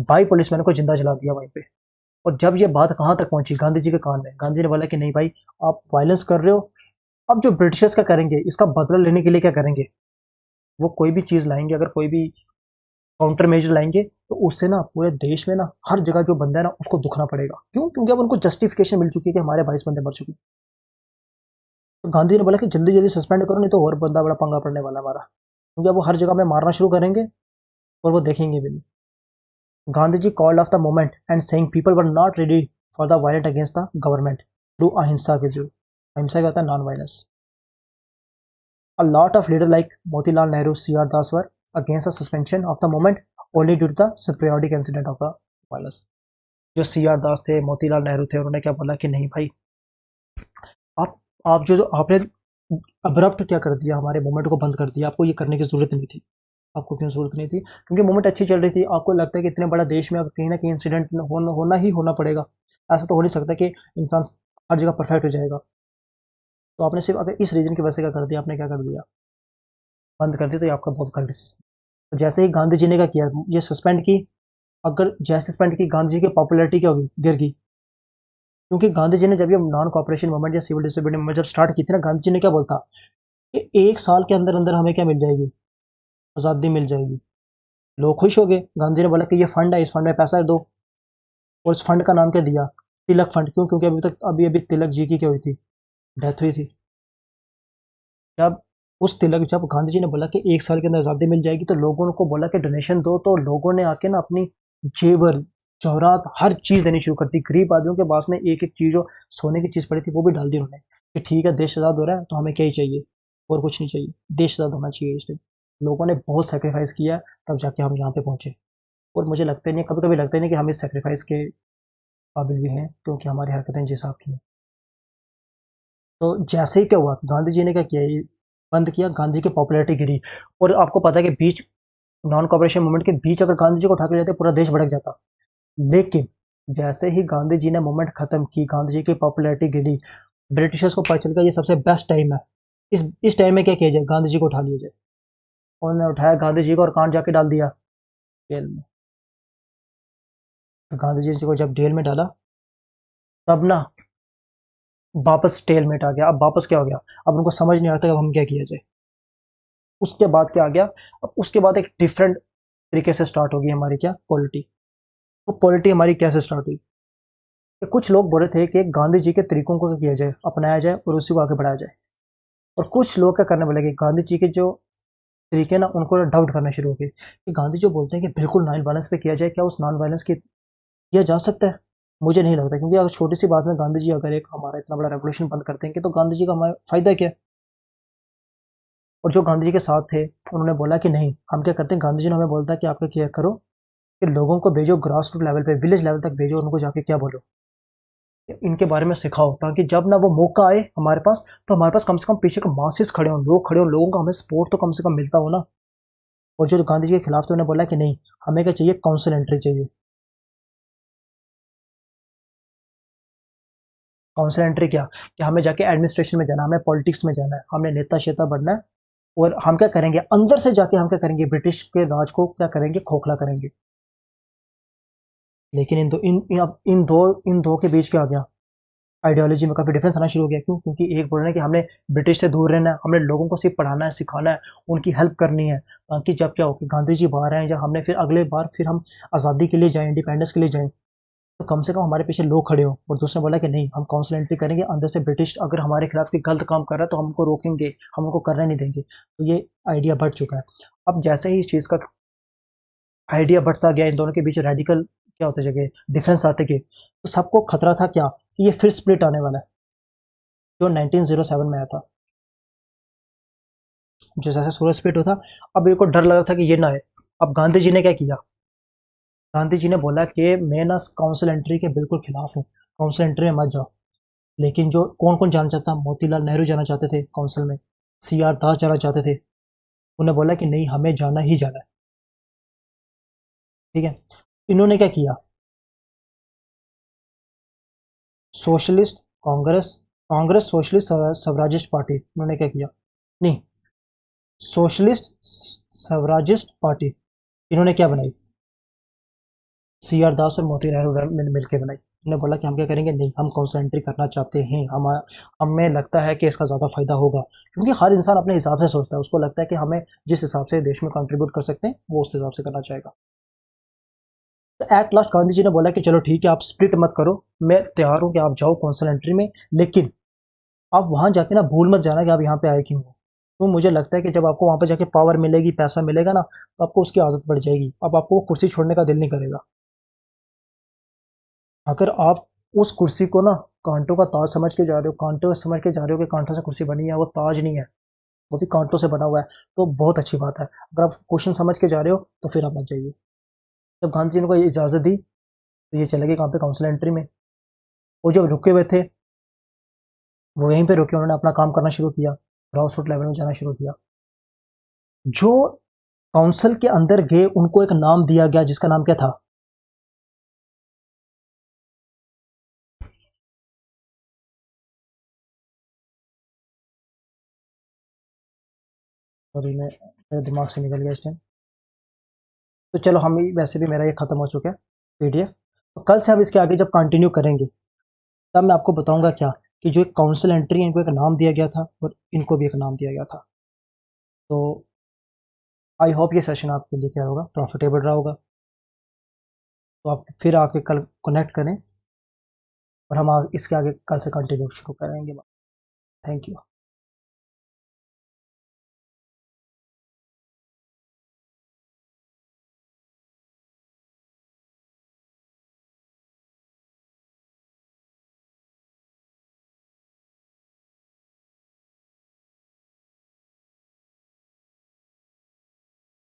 22 पुलिसमैन को जिंदा जला दिया वहीं पे। और जब ये बात कहाँ तक पहुंची, गांधी जी के कान में, गांधी ने बोला कि नहीं भाई, आप वायलेंस कर रहे हो, अब जो ब्रिटिशर्स का करेंगे, इसका बदला लेने के लिए क्या करेंगे, वो कोई भी चीज लाएंगे, अगर कोई भी काउंटर मेजर लाएंगे, तो उससे ना पूरे देश में ना हर जगह जो बंदा है ना उसको दुखना पड़ेगा। क्यों? क्योंकि अब उनको जस्टिफिकेशन मिल चुकी है कि हमारे 22 बंदे मर चुके हैं। तो गांधी ने बोला कि जल्दी जल्दी सस्पेंड करो, नहीं तो और बंदा बड़ा पंगा पड़ने वाला है हमारा, क्योंकि अब वो हर जगह में मारना शुरू करेंगे और वो देखेंगे भी नहीं। Gandhi ji called off the moment and saying people were not ready for the violent against the government through अहिंसा के जो, अहिंसा क्या होता है, non violence. A lot of leaders like Motilal Nehru, C.R. Das were against the suspension of the movement only due to the periodic incident of the violence. जो C R दास थे, मोतीलाल नेहरू थे, उन्होंने क्या बोला कि नहीं भाई, आप आप जो आपने अब्रप्ट क्या कर दिया, हमारे मूवमेंट को बंद कर दिया, आपको ये करने की जरूरत नहीं थी। आपको क्यों जरूरत नहीं थी? क्योंकि मूवमेंट अच्छी चल रही थी, आपको लगता है कि इतने बड़ा देश में अब कहीं ना कहीं इंसिडेंट होना ही होना पड़ेगा, ऐसा तो हो नहीं सकता कि इंसान हर जगह परफेक्ट हो जाएगा। तो आपने सिर्फ अगर इस रीजन की वजह से क्या कर दिया, आपने क्या कर दिया, बंद कर दिया, तो ये आपका बहुत गलत डिसीजन। तो जैसे ही गांधी जी ने क्या किया, ये सस्पेंड की, अगर जैसे सस्पेंड की, गांधी जी की पॉपुलैरिटी क्या होगी, गिर गई। क्योंकि गांधी जी ने जब ये नॉन कॉपरेशन मूवमेंट या सिविल डिसोबीडियंस मूवमेंट जब स्टार्ट की थी ना, गांधी जी ने क्या बोलता कि 1 साल के अंदर अंदर हमें क्या मिल जाएगी, आज़ादी मिल जाएगी। लोग खुश हो गए। गांधी ने बोला कि ये फंड है, इस फंड में पैसा दो, और उस फंड का नाम क्या दिया, तिलक फंड। क्यों? क्योंकि अभी अभी तिलक जी की क्या हुई थी, डेथ हुई थी। जब जब गांधी जी ने बोला कि 1 साल के अंदर आज़ादी मिल जाएगी, तो लोगों को बोला कि डोनेशन दो, तो लोगों ने आके ना अपनी जेवर जौहरात हर चीज देनी शुरू कर दी। गरीब आदमियों के पास में एक एक चीज जो सोने की चीज पड़ी थी वो भी डाल दी उन्होंने, कि ठीक है देश आज़ाद हो रहा है तो हमें क्या ही चाहिए, और कुछ नहीं चाहिए, देश आज़ाद होना चाहिए। इसलिए लोगों ने बहुत सेक्रीफाइस किया, तब जाके हम यहाँ पे पहुंचे। और मुझे लगता ही नहीं, कभी कभी लगता ही नहीं कि हम इस सेक्रीफाइस के काबिल भी हैं, क्योंकि हमारी हरकतें जिस हिसाब की हैं। तो जैसे ही क्या हुआ, गांधी जी ने क्या किया, ये बंद किया, गांधी की पॉपुलैरिटी गिरी। और आपको पता है कि बीच नॉन कॉपरेशन मूवमेंट के बीच अगर गांधी जी को उठा के ले जाते पूरा देश भड़क जाता। लेकिन जैसे ही गांधी जी ने मूवमेंट खत्म की, गांधी जी की पॉपुलैरिटी गिरी, ब्रिटिशर्स को पता चल गया ये सबसे बेस्ट टाइम है, इस टाइम में क्या किया जाए, गांधी जी को उठा लिया जाए। उन्होंने उठाया गांधी जी को और कहाँ जाके डाल दिया, जेल में। गांधी जी को जब जेल में डाला, तब ना वापस स्टेलमेट आ गया। अब वापस क्या हो गया, अब उनको समझ नहीं आता कि अब हम क्या किया जाए। उसके बाद क्या आ गया, अब उसके बाद एक डिफरेंट तरीके से स्टार्ट होगी हमारी क्या, पॉलिटी। तो पॉलिटी हमारी कैसे स्टार्ट हुई, कि कुछ लोग बोल रहे थे कि गांधी जी के तरीकों को क्या किया जाए, अपनाया जाए और उसी को आगे बढ़ाया जाए। और कुछ लोग क्या करने वाले कि गांधी जी के जो तरीके ना उनको डाउट करना शुरू हो गए, कि गांधी जो बोलते हैं कि बिल्कुल नॉन वायलेंस पे किया जाए, क्या उस नॉन वायलेंस की किया जा सकता है? मुझे नहीं लगता, क्योंकि अगर छोटी सी बात में गांधी जी अगर एक हमारा इतना बड़ा रेवोल्यूशन बंद करते हैं कि, तो गांधी जी का हमारा फायदा क्या है? और जो गांधी जी के साथ थे उन्होंने बोला कि नहीं, हम क्या करते हैं, गांधी जी ने हमें बोलता है कि आप क्या करो, कि लोगों को भेजो, ग्रास रूट लेवल पे, विलेज लेवल तक भेजो, उनको जाके क्या बोलो, कि इनके बारे में सिखाओ, ताकि जब ना वो मौका आए हमारे पास, तो हमारे पास कम से कम पीछे का मासेस खड़े हों, लोग खड़े हों, लोगों का हमें सपोर्ट तो कम से कम मिलता हो ना। और जो गांधी जी के खिलाफ थे उन्होंने बोला कि नहीं, हमें क्या चाहिए, काउंसिल एंट्री चाहिए। काउंसिल एंट्री क्या, कि हमें जाके एडमिनिस्ट्रेशन में जाना, हमें पॉलिटिक्स में जाना है, हमने नेता शेता बनना है। और हम क्या करेंगे, अंदर से जाके हम क्या करेंगे, ब्रिटिश के राज को क्या करेंगे, खोखला करेंगे। लेकिन इन दो के बीच क्या आ गया, आइडियोलॉजी में काफी डिफरेंस आना शुरू हो गया। क्यों? क्योंकि एक बोल रहे हैं कि हमने ब्रिटिश से दूर रहना है, हमने लोगों को सिर्फ पढ़ाना है, सिखाना है, उनकी हेल्प करनी है, ताकि जब क्या हो कि गांधी जी बाहर आए, जब हमने फिर अगले बार फिर हम आज़ादी के लिए जाएं, इंडिपेंडेंस के लिए जाएं, तो कम से कम हमारे पीछे लोग खड़े हो। और दूसरे बोला कि नहीं, हम काउंसिल एंट्री करेंगे, अंदर से ब्रिटिश अगर हमारे खिलाफ कोई गलत काम कर रहा है तो हम उनको रोकेंगे, हम उनको करने नहीं देंगे। तो ये आइडिया बढ़ चुका है। अब जैसे ही इस चीज़ का आइडिया बढ़ता गया, इन दोनों के बीच रेडिकल क्या होते जगह डिफरेंस आते गए, तो सबको खतरा था क्या, कि ये फिर स्प्लिट आने वाला है, जो 1907 में आया था। जो जैसे सूरज स्प्लिट हुआ था, अब इनको डर लग रहा था कि ये ना आए। अब गांधी जी ने क्या किया, गांधी जी ने बोला कि मैं ना काउंसिल एंट्री के बिल्कुल खिलाफ हूँ, काउंसिल एंट्री में मत जाओ। लेकिन जो कौन कौन जाना चाहता, मोतीलाल नेहरू जाना चाहते थे काउंसिल में, सी आर दास जाना चाहते थे। उन्हें बोला कि नहीं, हमें जाना ही जाना है। ठीक है, इन्होंने क्या किया, socialist Congress Congress socialist Swarajist party, उन्होंने क्या किया? नहीं, सोशलिस्ट स्वराजिस्ट पार्टी, इन्होंने क्या बनाई? सी आर दास और मोती नेहरू मिलकर बनाई। उन्होंने बोला कि हम क्या करेंगे, नहीं हम काउंसिल एंट्री करना चाहते हैं, हमें लगता है कि इसका ज़्यादा फायदा होगा, क्योंकि हर इंसान अपने हिसाब से सोचता है, उसको लगता है कि हमें जिस हिसाब से देश में कंट्रीब्यूट कर सकते हैं वो उस हिसाब से करना चाहेगा। तो एट लास्ट गांधी जी ने बोला कि चलो ठीक है, आप स्प्लिट मत करो, मैं तैयार हूँ कि आप जाओ काउंसिल एंट्री में, लेकिन आप वहां जाके ना भूल मत जाना कि आप यहाँ पे आए क्यों हो। तो मुझे लगता है कि जब आपको वहां पे जाके पावर मिलेगी, पैसा मिलेगा ना, तो आपको उसकी आदत पड़ जाएगी, अब आपको वो कुर्सी छोड़ने का दिल नहीं करेगा। अगर आप उस कुर्सी को ना कांटों का ताज समझ के जा रहे हो, कांटों समझ के जा रहे हो कि कांटों से कुर्सी बनी है, वो ताज नहीं है, वो भी कांटों से बना हुआ है, तो बहुत अच्छी बात है। अगर आप क्वेश्चन समझ के जा रहे हो तो फिर आप मत जाइए। जब गांधी जी ने को ये इजाज़त दी तो ये चले गए कहाँ पे, काउंसिल एंट्री में। वो जब रुके हुए थे वो यहीं पे रुके, उन्होंने अपना काम करना शुरू किया, ग्राउंड रूट लेवल में जाना शुरू किया। जो काउंसिल के अंदर गए उनको एक नाम दिया गया, जिसका नाम क्या था? सॉरी, मेरे दिमाग से निकल गया इस टाइम। तो चलो, हम वैसे भी मेरा ये खत्म हो चुका है पीडीएफ, तो कल से हम इसके आगे जब कंटिन्यू करेंगे तब मैं आपको बताऊंगा क्या, कि जो एक काउंसिल एंट्री है इनको एक नाम दिया गया था और इनको भी एक नाम दिया गया था। तो आई होप ये सेशन आपके लिए क्या होगा, प्रॉफिटेबल रहा होगा। तो आप फिर आके कल कनेक्ट करें और हम इसके आगे कल से कंटिन्यू शुरू करेंगे। Thank you.